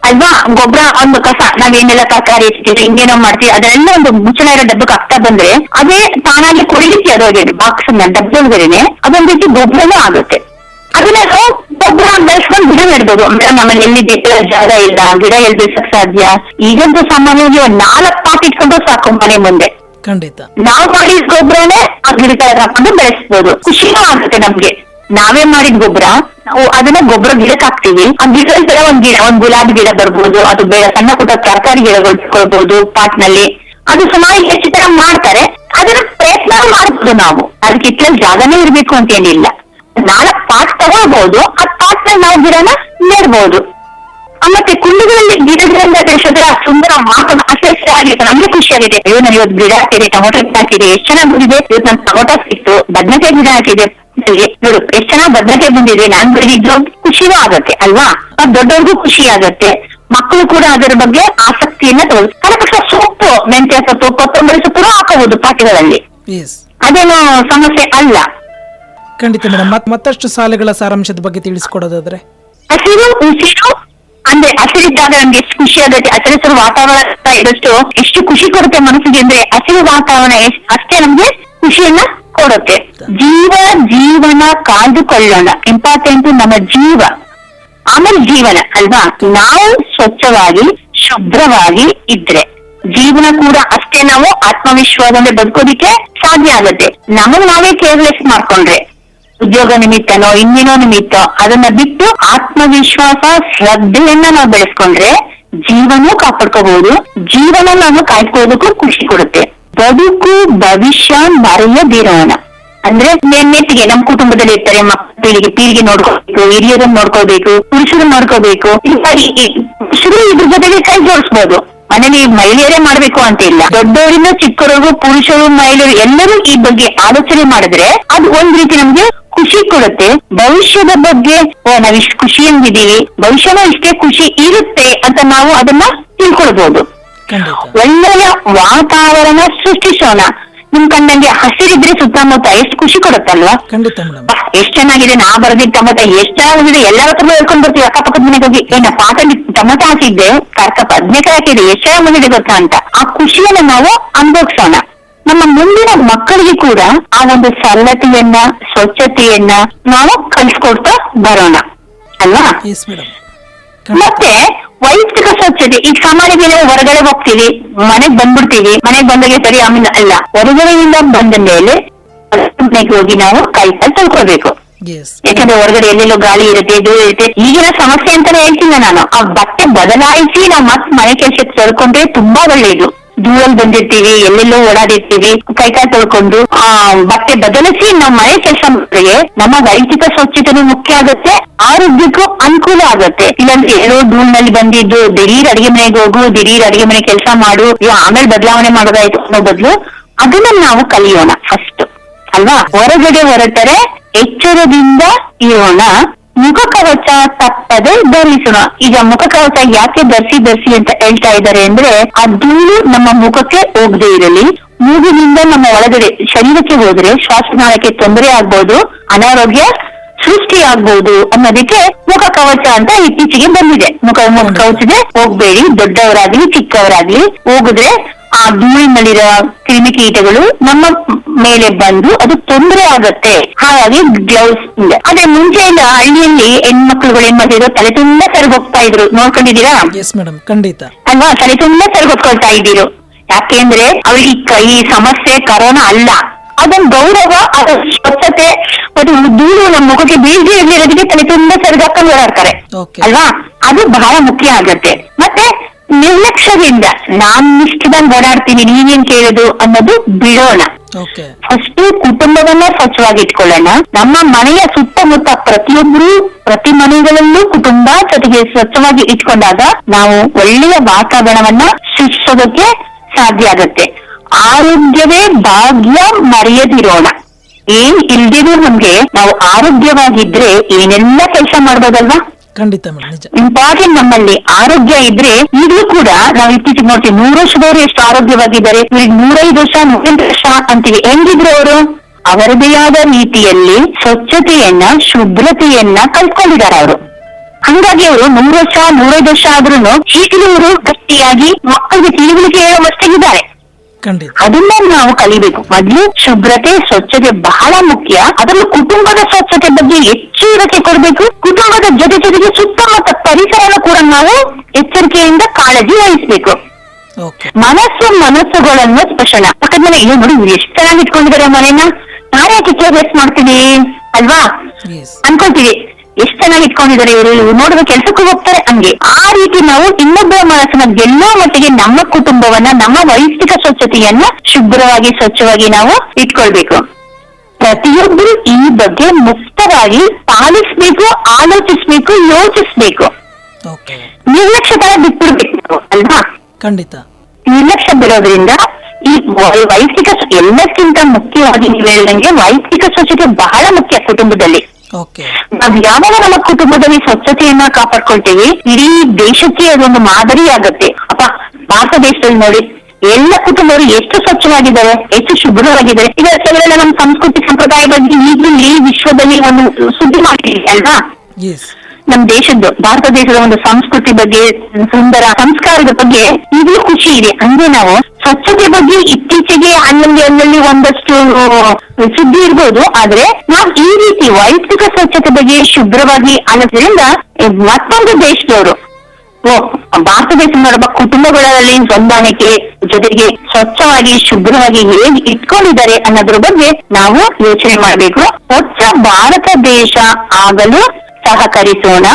ಅಲ್ವಾ. ಗೊಬ್ಬರ ಒಂದು ಕಸ ನಾವೇನೆಲ್ಲ ತರಕಾರಿ ಇರ್ತೀವಿ, ಹಿಂಗೇನೋ ಮಾಡ್ತೀವಿ, ಅದನ್ನೆಲ್ಲ ಒಂದು ಮುಚ್ಚಳ ಇರೋ ಡಬ್ಬಕ್ಕೆ ಹಾಕ್ತಾ ಬಂದ್ರೆ ಅದೇ ತಾನಾಗಿ ಕುಡಿಲಿಕ್ಕೆ ಅದೋಗೆ ಬಾಕ್ಸ್ ಡಬ್ಬದೊಳಗಡೆನೆ ಅದೊಂದ್ ರೀತಿ ಗೊಬ್ಬರನೂ ಆಗುತ್ತೆ. ಅದನ್ನ ನಾವು ಗೊಬ್ಬರ ಬೆಳೆಸ್ಕೊಂಡು ಗಿಡ ನೆಡ್ಬೋದು. ನಮ್ಮಲ್ಲಿ ಎಲ್ಲಿ ಬೇಕಾದ ಜಾಗ ಇಲ್ಲ, ಗಿಡ ಎಲ್ಲಿ ಬೆಳೆಸಕ್ ಸಾಧ್ಯ? ಈಗಂತೂ ಸಾಮಾನ್ಯವಾಗಿ 4 ಪಾಟ್ ಇಟ್ಕೊಂಡು ಸಾಕು ಮನೆ ಮುಂದೆ. ಖಂಡಿತ. ನಾವು ಮಾಡಿದ ಗೊಬ್ಬರನೇ ಆ ಗಿಡಗಳ ಹಾಕೊಂಡು ಬೆಳೆಸ್ಬೋದು. ಖುಷಿನೂ ಆಗುತ್ತೆ ನಮ್ಗೆ. ನಾವೇ ಮಾಡಿದ ಗೊಬ್ಬರ, ನಾವು ಅದನ್ನ ಗೊಬ್ಬರ ಗಿಡಕ್ಕೆ ಹಾಕ್ತಿವಿ, ಆ ಗಿಡಗಳ ಒಂದ್ ಗುಲಾಬಿ ಗಿಡ ಬರ್ಬೋದು, ಅದು ಬೇಡ ಸಣ್ಣ ಪುಟ್ಟ ತರಕಾರಿ ಗಿಡಗಳು ಇಟ್ಕೊಳ್ಬಹುದು ಪಾಟ್ ನಲ್ಲಿ. ಅದು ಸುಮಾರು ಹೆಚ್ಚು ತರ ಮಾಡ್ತಾರೆ. ಅದನ್ನ ಪ್ರಯತ್ನ ಮಾಡ್ಬೋದು ನಾವು. ಅದಕ್ಕೆ ಇಟ್ಲಲ್ಲಿ ಜಾಗನೇ ಇರ್ಬೇಕು ಅಂತ ಏನಿಲ್ಲ. 4 ಪಾಟ್ ತಗೊಳ್ಬಹುದು, ಆ ಪಾಟ್ ನಲ್ಲಿ ನಾವು ಗಿಡನ ನೆಡ್ಬಹುದು. ಮತ್ತೆ ಕುಂಡಗಳಲ್ಲಿ ಗಿಡಗಳಿಂದ ಬೆಳೆಸೋದ್ರ ಸುಂದರ ಮಾತು ಆಸಕ್ತಿ ಆಗಿತ್ತು. ನಮ್ಗೆ ಖುಷಿ ಆಗಿದೆ, ಅಯ್ಯೋ ನಾನು ಇವತ್ತು ಗಿಡ ಹಾಕಿದೆ, ಟೊಮೊಟೊ ಗಿಡ ಹಾಕಿದೆ, ಎಷ್ಟು ಚೆನ್ನಾಗಿ ಬಂದಿದೆ, ಇವತ್ತು ನನ್ ಟೊಮೊಟೊ ಸಿಕ್ತು, ಬದನೆಕಾಯಿ ಗಿಡ ಹಾಕಿದೆ, ನೋಡು ಎಷ್ಟು ಚೆನ್ನಾಗಿ ಬದನೆಕಾಯಿ ಬಂದಿದೆ, ನಾನ್ ಬೆಳೆದಿದ್ದು ಖುಷಿನೂ ಆಗತ್ತೆ ಅಲ್ವಾ. ದೊಡ್ಡವ್ರಿಗೂ ಖುಷಿ ಆಗತ್ತೆ, ಮಕ್ಕಳು ಕೂಡ ಅದರ ಬಗ್ಗೆ ಆಸಕ್ತಿಯನ್ನ ತಗೊಳ್ಳಿ. ಕಡೆ ಸೊಪ್ಪು, ಮೆಂತ್ಯ ಸೊಪ್ಪು, ಕೊತ್ತಂಬರಿ ಸೊಪ್ಪು ಹಾಕಬಹುದು ಪಾಠಗಳಲ್ಲಿ, ಅದೇನು ಸಮಸ್ಯೆ ಅಲ್ಲ. ಖಂಡಿತ ಮೇಡಮ್. ಮತ್ತಷ್ಟು ಸಾಲುಗಳ ಸಾರಾಂಶದ ಬಗ್ಗೆ ತಿಳಿಸ್ಕೊಡೋದಾದ್ರೆ, ಹಸಿರು ಉಸಿರು ಅಂದ್ರೆ ಹಸಿರಿದ್ದಾಗ ನಮ್ಗೆ ಎಷ್ಟು ಖುಷಿ ಆಗುತ್ತೆ. ಹಸಿರು ವಾತಾವರಣ ಇರಷ್ಟು ಎಷ್ಟು ಖುಷಿ ಕೊಡುತ್ತೆ ಮನಸ್ಸಿಗೆ ಅಂದ್ರೆ, ಹಸಿರು ವಾತಾವರಣ ಅಷ್ಟೇ ನಮ್ಗೆ ಖುಷಿಯನ್ನ ಕೊಡುತ್ತೆ. ಜೀವನ ಕಾಯ್ದುಕೊಳ್ಳೋಣ. ಇಂಪಾರ್ಟೆಂಟ್ ನಮ್ಮ ಜೀವ, ಆಮೇಲೆ ಜೀವನ ಅಲ್ವಾ. ನಾವು ಸ್ವಚ್ಛವಾಗಿ ಶುಭ್ರವಾಗಿ ಇದ್ರೆ ಜೀವನ ಕೂಡ ಅಷ್ಟೇ ನಾವು ಆತ್ಮವಿಶ್ವಾಸದಿಂದ ಬದುಕೋದಿಕ್ಕೆ ಸಾಧ್ಯ ಆಗುತ್ತೆ. ನಮಗ್ ನಾವೇ ಕೇರ್ಲೆಸ್ ಮಾಡ್ಕೊಂಡ್ರೆ, ಉದ್ಯೋಗ ನಿಮಿತ್ತನೋ ಇನ್ನೇನೋ ನಿಮಿತ್ತ ಅದನ್ನ ಬಿಟ್ಟು ಆತ್ಮವಿಶ್ವಾಸ ಶ್ರದ್ಧೆಯನ್ನ ನಾವು ಬೆಳೆಸ್ಕೊಂಡ್ರೆ ಜೀವನೂ ಕಾಪಾಡ್ಕೋಬಹುದು. ಜೀವನ ನಾವು ಕಾಯ್ಕೊಳ್ಳೋದಕ್ಕೂ ಖುಷಿ ಕೊಡುತ್ತೆ. ಬದುಕು ಭವಿಷ್ಯ ಮರೆಯದಿರೋಣ ಅಂದ್ರೆ, ನೆಟ್ಟಿಗೆ ನಮ್ ಕುಟುಂಬದಲ್ಲಿ ಇರ್ತಾರೆ ಪೀಳಿಗೆ ನೋಡ್ಕೋಬೇಕು, ಹಿರಿಯರನ್ನ ನೋಡ್ಕೋಬೇಕು, ಪುರುಷರನ್ನ ನೋಡ್ಕೋಬೇಕು. ಪುರುಷರು ಇದ್ರ ಜೊತೆಗೆ ಕೈ ಜೋಡಿಸ್ಬೋದು. ಮನೇಲಿ ಮಹಿಳೆಯರೇ ಮಾಡ್ಬೇಕು ಅಂತ ಇಲ್ಲ, ದೊಡ್ಡವರಿಂದ ಚಿಕ್ಕವರಿಗೂ ಪುರುಷರು ಮಹಿಳೆಯರು ಎಲ್ಲರೂ ಈ ಬಗ್ಗೆ ಆಲೋಚನೆ ಮಾಡಿದ್ರೆ ಅದು ಒಂದ್ ರೀತಿ ನಮ್ಗೆ ಖುಷಿ ಕೊಡುತ್ತೆ. ಭವಿಷ್ಯದ ಬಗ್ಗೆ ನಾವಿಷ್ಟು ಖುಷಿಯಿಂದಿದ್ದೀವಿ, ಭವಿಷ್ಯನೂ ಇಷ್ಟೇ ಖುಷಿ ಇರುತ್ತೆ ಅಂತ ನಾವು ಅದನ್ನ ತಿಳ್ಕೊಳ್ಬಹುದು. ಒಳ್ಳೆಯ ವಾತಾವರಣ ಸೃಷ್ಟಿಸೋಣ. ನಿಮ್ ಕಂಡಂಗೆ ಹಸಿರಿದ್ರೆ ಸುತ್ತಮುತ್ತ ಎಷ್ಟು ಖುಷಿ ಕೊಡುತ್ತಲ್ವಾ? ಖಂಡಿತ ಮೇಡಮ್. ಎಷ್ಟ್ ಚೆನ್ನಾಗಿದೆ, ನಾ ಬರ್ದಿದ್ ಟೊಮೊಟೊ ಎಷ್ಟ್ ಚೆನ್ನಾಗಿದೆ, ಎಲ್ಲರ ಹತ್ರ ಹೇಳ್ಕೊಂಡ್ ಬರ್ತೀವಿ ಅಕ್ಕಪಕ್ಕದ ಮನೆಗೆ ಹೋಗಿ, ಏನ ಪಾತಲ್ಲಿ ಟೊಮೊಟೊ ಹಾಕಿದ್ದೆ, ಬದ್ನೆಕಾಯಿ ಹಾಕಿದೆ, ಎಷ್ಟ್ ಚೆನ್ನಾಗಿ ಬಂದಿದೆ ಗೊತ್ತಾ ಅಂತ. ಆ ಖುಷಿಯನ್ನ ನಾವು ಅನುಭವಿಸೋಣ. ನಮ್ಮ ಮುಂದಿನ ಮಕ್ಕಳಿಗೆ ಕೂಡ ಆ ಒಂದು ಸರಳತೆಯನ್ನ, ಸ್ವಚ್ಛತೆಯನ್ನ ನಾವು ಕಲಿಸ್ಕೊಡ್ತಾ ಬರೋಣ ಅಲ್ವಾ? Yes madam. ಮತ್ತೆ ವೈಯಕ್ತಿಕ ಸ್ವಚ್ಛತೆ, ಈಗ ಸಾಮಾನ್ಯವಾಗಿ ನಾವು ಹೊರಗಡೆ ಹೋಗ್ತೀವಿ, ಮನೆಗ್ ಬಂದ್ಬಿಡ್ತೀವಿ, ಮನೆಗ್ ಬಂದಾಗೆ ಸರಿ ಆಮೇಲೆ ಅಲ್ಲ, ಹೊರಗಡೆಯಿಂದ ಬಂದ ಮೇಲೆ ಮನೆಗೆ ಹೋಗಿ ನಾವು ಕೈ ತೊಳ್ಕೊಳ್ಬೇಕು. ಯಾಕಂದ್ರೆ ಹೊರಗಡೆ ಎಲ್ಲೆಲ್ಲೋ ಗಾಳಿ ಇರುತ್ತೆ, ಧೂಳು ಇರುತ್ತೆ. ಈಗಿನ ಸಮಸ್ಯೆ ಅಂತಾನೆ ಹೇಳ್ತೀನಿ ನಾನು. ಆ ಬಟ್ಟೆ ಬದಲಾಯಿಸಿ ನಾವು ಮತ್ತೆ ಮನೆ ಕೆಲ್ಸಕ್ಕೆ ತೊಳ್ಕೊಂಡ್ರೆ ತುಂಬಾ ಒಳ್ಳೇದು. ಧೂಳಲ್ಲಿ ಬಂದಿರ್ತೀವಿ, ಎಲ್ಲೆಲ್ಲೋ ಓಡಾಡಿರ್ತೀವಿ, ಕೈಕಾಲು ತೊಳ್ಕೊಂಡು ಬಟ್ಟೆ ಬದಲಿಸಿ ನಾವು ಮನೆ ಕೆಲಸ ಮಾಡಿದ್ರೆ ನಮ್ಮ ವೈಯಕ್ತಿಕ ಸ್ವಚ್ಛತೆನೂ ಮುಖ್ಯ ಆಗುತ್ತೆ, ಆರೋಗ್ಯಕ್ಕೂ ಅನುಕೂಲ ಆಗುತ್ತೆ. ಇಲ್ಲಾಂದ್ರೆ ಏನೋ ಧೂಳಿನಲ್ಲಿ ಬಂದಿದ್ದು ದಿಢೀರ್ ಅಡಿಗೆ ಮನೆಗೆ ಹೋಗು, ದಿಢೀರ್ ಅಡಿಗೆ ಮನೆ ಕೆಲಸ ಮಾಡು, ಆಮೇಲೆ ಬದಲಾವಣೆ ಮಾಡೋದಾಯ್ತು ಅನ್ನೋ ಬದಲು ಅದನ್ನ ನಾವು ಕಲಿಯೋಣ ಫಸ್ಟ್ ಅಲ್ವಾ? ಹೊರಗಡೆ ಹೊರಟರೆ ಎಚ್ಚರದಿಂದ ಇರೋಣ, ಮುಖ ಕವಚ ತಪ್ಪದೆ ಧರಿಸೋಣ. ಈಗ ಮುಖ ಕವಚ ಯಾಕೆ ಧರಿಸಿ ಅಂತ ಹೇಳ್ತಾ ಇದ್ದಾರೆ ಅಂದ್ರೆ, ಆ ಧೂಳು ನಮ್ಮ ಮುಖಕ್ಕೆ ಹೋಗದೆ ಇರಲಿ, ಮೂಗಿನಿಂದ ನಮ್ಮ ಒಳಗಡೆ ಶರೀರಕ್ಕೆ ಹೋದ್ರೆ ಶ್ವಾಸನಾಳಕ್ಕೆ ತೊಂದರೆ ಆಗ್ಬೋದು, ಅನಾರೋಗ್ಯ ಸೃಷ್ಟಿ ಆಗ್ಬಹುದು ಅನ್ನೋದಕ್ಕೆ ಮುಖ ಕವಚ ಅಂತ ಇತ್ತೀಚೆಗೆ ಬಂದಿದೆ. ಮುಖ ಕವಚದೆ ಹೋಗ್ಬೇಡಿ, ದೊಡ್ಡವರಾಗ್ಲಿ ಚಿಕ್ಕವರಾಗ್ಲಿ ಹೋಗಿದ್ರೆ ಆ ಧೂಳಿನಲ್ಲಿರೋ ಕ್ರಿಮಿಕೀಟಗಳು ನಮ್ಮ ಮೇಲೆ ಬಂದು ಅದು ತೊಂದರೆ ಆಗತ್ತೆ. ಹಾಗಾಗಿ ಗ್ಲೌಸ್ ಇದೆ. ಅದೇ ಮುಂಚೆಯಿಂದ ಹಳ್ಳಿಯಲ್ಲಿ ಹೆಣ್ಮಕ್ಳುಗಳು ಏನ್ ಮಾಡ್ತಿದ್ರು, ತಲೆ ತುಂಬಾ ಸೆರಗೋಗ್ತಾ ಇದ್ರು, ನೋಡ್ಕೊಂಡಿದ್ದೀರಾ? ಎಸ್ ಮೇಡಮ್, ಖಂಡಿತ ಅಲ್ವಾ? ತಲೆ ತುಂಬಾ ಸೆರಗೊತ್ಕೊಳ್ತಾ ಇದ್ದೀರು. ಯಾಕೆಂದ್ರೆ ಅವ್ರಿಗೆ ಈ ಸಮಸ್ಯೆ ಕರೋನಾ ಅಲ್ಲ, ಅದೊಂದು ಗೌರವ, ಅದು ಸ್ವಚ್ಛತೆ ಮತ್ತು ಧೂಳು ನಮ್ಮ ಮುಖಕ್ಕೆ ಬೀಳ್ದೇ ಇರೋದಕ್ಕೆ ತಲೆ ತುಂಬಾ ಸೆರಗಾಕೊಂಡು ಓಡಾಡ್ತಾರೆ ಅಲ್ವಾ? ಅದು ಬಹಳ ಮುಖ್ಯ ಆಗತ್ತೆ. ಮತ್ತೆ ನಿರ್ಲಕ್ಷ್ಯದಿಂದ ನಾನ್ ಇಷ್ಟದಂಗ್ ಓಡಾಡ್ತೀನಿ ನೀವೇನ್ ಕೇಳೋದು ಅನ್ನೋದು ಬಿಡೋಣ. ಫಸ್ಟ್ ಕುಟುಂಬವನ್ನ ಸ್ವಚ್ಛವಾಗಿ ಇಟ್ಕೊಳ್ಳೋಣ. ನಮ್ಮ ಮನೆಯ ಸುತ್ತಮುತ್ತ ಪ್ರತಿ ಮನೆಗಳಲ್ಲೂ ಕುಟುಂಬ ಜೊತೆಗೆ ಸ್ವಚ್ಛವಾಗಿ ಇಟ್ಕೊಂಡಾಗ ನಾವು ಒಳ್ಳೆಯ ವಾತಾವರಣವನ್ನ ಸೃಷ್ಟಿಸೋದಕ್ಕೆ ಸಾಧ್ಯ ಆಗತ್ತೆ. ಆರೋಗ್ಯವೇ ಭಾಗ್ಯ, ಮರೆಯದಿರೋಣ. ಏನ್ ಇಲ್ದಿದ್ರು ನಮ್ಗೆ ನಾವು ಆರೋಗ್ಯವಾಗಿದ್ರೆ ಏನೆಲ್ಲ ಕೆಲಸ ಮಾಡ್ಬೋದಲ್ವಾ? ಖಂಡಿತ ಮೇಡಮ್. ಇಂಪಾರ್ಟೆಂಟ್ ನಮ್ಮಲ್ಲಿ ಆರೋಗ್ಯ ಇದ್ರೆ ಈಗಲೂ ಕೂಡ ನಾವು ಇತ್ತೀಚೆಗೆ ನೋಡ್ತೀವಿ 100 ವರ್ಷದವರು ಎಷ್ಟು ಆರೋಗ್ಯವಾಗಿದ್ದಾರೆ, ಇವ್ರಿಗೆ 105 ವರ್ಷ 108 ವರ್ಷ ಅಂತೀವಿ. ಹೆಂಗಿದ್ರು ಅವರು ಅವರದೇ ಆದ ರೀತಿಯಲ್ಲಿ ಸ್ವಚ್ಛತೆಯನ್ನ, ಶುಭ್ರತೆಯನ್ನ ಕಲ್ತ್ಕೊಂಡಿದ್ದಾರೆ ಅವರು. ಹಂಗಾಗಿ ಅವರು 100 ವರ್ಷ 105 ವರ್ಷ ಆದ್ರೂ ಈಗಲೂ ಅವರು ಗಟ್ಟಿಯಾಗಿ ಮಕ್ಕಳಿಗೆ ತಿಳುವಳಿಕೆ ಹೇಳೋ ಮಟ್ಟಿಗಿದ್ದಾರೆ. ಅದನ್ನ ನಾವು ಕಲಿಬೇಕು. ಮೊದ್ಲು ಶುಭ್ರತೆ, ಸ್ವಚ್ಛತೆ ಬಹಳ ಮುಖ್ಯ. ಅದರಲ್ಲೂ ಕುಟುಂಬದ ಸ್ವಚ್ಛತೆ ಬಗ್ಗೆ ಹೆಚ್ಚು ಇರಕ್ಕೆ ಕೊಡ್ಬೇಕು. ಕುಟುಂಬದ ಜೊತೆಗೆ ಸುತ್ತಮುತ್ತ ಪರಿಸರನ ಕೂಡ ನಾವು ಎಚ್ಚರಿಕೆಯಿಂದ ಕಾಳಜಿ ವಹಿಸ್ಬೇಕು. ಮನಸ್ಸುಗಳನ್ನು ಸ್ಪರ್ಶನ. ಪಕ್ಕದ ಮನೆ ಏನು ನೋಡಿ ಎಷ್ಟು ಚೆನ್ನಾಗಿ ಇಟ್ಕೊಂಡಿದ್ದಾರೆ ಮನೆಯನ್ನ, ನಾನೇ ಯಾಕೆ ಕೇರ್ಲೆಸ್ ಮಾಡ್ತೀವಿ ಅಲ್ವಾ ಅನ್ಕೊಳ್ತೀವಿ. ಎಷ್ಟು ಚೆನ್ನಾಗಿ ಇಟ್ಕೊಂಡಿದ್ದಾರೆ ಇವರು, ನೋಡುವ ಕೆಲ್ಸಕ್ಕೂ ಹೋಗ್ತಾರೆ. ಹಂಗೆ ಆ ರೀತಿ ನಾವು ಇನ್ನೊಬ್ಬರ ಮನಸ್ಸನ್ನ ಗೆಲ್ಲೋ ಮಟ್ಟಿಗೆ ನಮ್ಮ ಕುಟುಂಬವನ್ನ, ನಮ್ಮ ವೈಯಕ್ತಿಕ ಸ್ವಚ್ಛತೆಯನ್ನ ಶುಭ್ರವಾಗಿ ಸ್ವಚ್ಛವಾಗಿ ನಾವು ಇಟ್ಕೊಳ್ಬೇಕು. ಪ್ರತಿಯೊಬ್ಬರು ಈ ಬಗ್ಗೆ ಮುಕ್ತವಾಗಿ ಪಾಲಿಸ್ಬೇಕು, ಆಲೋಚಿಸ್ಬೇಕು, ಯೋಚಿಸ್ಬೇಕು. ನಿರ್ಲಕ್ಷ್ಯ ತರ ಬಿಟ್ಬಿಡ್ಬೇಕು ಅಲ್ವಾ? ಖಂಡಿತ. ನಿರ್ಲಕ್ಷ್ಯ ಬಿಡೋದ್ರಿಂದ ಈ ವೈಯಕ್ತಿಕ ಎಲ್ಲಕ್ಕಿಂತ ಮುಖ್ಯವಾಗಿ ನೀವು ಹೇಳ್ದಂಗೆ ವೈಯಕ್ತಿಕ ಸ್ವಚ್ಛತೆ ಬಹಳ ಮುಖ್ಯ ಕುಟುಂಬದಲ್ಲಿ. ನಾವ್ ಯಾವಾಗ ನಮ್ಮ ಕುಟುಂಬದಲ್ಲಿ ಸ್ವಚ್ಛತೆಯನ್ನ ಕಾಪಾಡ್ಕೊಳ್ತೀವಿ, ಇಡೀ ದೇಶಕ್ಕೆ ಅದೊಂದು ಮಾದರಿ ಆಗತ್ತೆ. ಅಪ್ಪ, ಭಾರತ ದೇಶದಲ್ಲಿ ನೋಡಿ ಎಲ್ಲ ಕುಟುಂಬರು ಎಷ್ಟು ಸ್ವಚ್ಛವಾಗಿದ್ದಾರೆ, ಎಷ್ಟು ಶುಭ್ರವಾಗಿದ್ದಾರೆ. ಈಗ ಕೆಲವೆಲ್ಲ ನಮ್ಮ ಸಂಸ್ಕೃತಿ ಸಂಪ್ರದಾಯ ಬಗ್ಗೆ ಈಗಲೂ ಈ ವಿಶ್ವದಲ್ಲಿ ಒಂದು ಸುದ್ದಿ ಮಾಡ್ತೀವಿ ಅಲ್ವಾ? ನಮ್ ದೇಶದ್ದು, ಭಾರತ ದೇಶದ ಒಂದು ಸಂಸ್ಕೃತಿ ಬಗ್ಗೆ, ಸುಂದರ ಸಂಸ್ಕಾರದ ಬಗ್ಗೆ ಈಗಲೂ ಖುಷಿ ಇದೆ. ಹಂಗೆ ನಾವು ಸ್ವಚ್ಛತೆ ಬಗ್ಗೆ ಇತ್ತೀಚೆಗೆ ಅಲ್ಲಲ್ಲಿ ಒಂದಷ್ಟು ಸುದ್ದಿ ಇರ್ಬೋದು, ಆದ್ರೆ ನಾವು ಈ ರೀತಿ ವೈಯಕ್ತಿಕ ಸ್ವಚ್ಛತೆ ಬಗ್ಗೆ ಶುಭ್ರವಾಗಿ ಆಲೋಚನೆಯಿಂದ ಮತ್ತೊಂದು ದೇಶದವರು ಭಾರತ ದೇಶ ನೋಡಬ ಕುಟುಂಬಗಳಲ್ಲಿ ಹೊಂದಾಣಿಕೆ ಜೊತೆಗೆ ಸ್ವಚ್ಛವಾಗಿ ಶುಭ್ರವಾಗಿ ಹೇಗೆ ಇಟ್ಕೊಂಡಿದ್ದಾರೆ ಅನ್ನೋದ್ರ ಬಗ್ಗೆ ನಾವು ಯೋಚನೆ ಮಾಡಬೇಕು. ಸ್ವಚ್ಛ ಭಾರತ ದೇಶ ಆಗಲು ಸಹಕರಿಸೋಣ,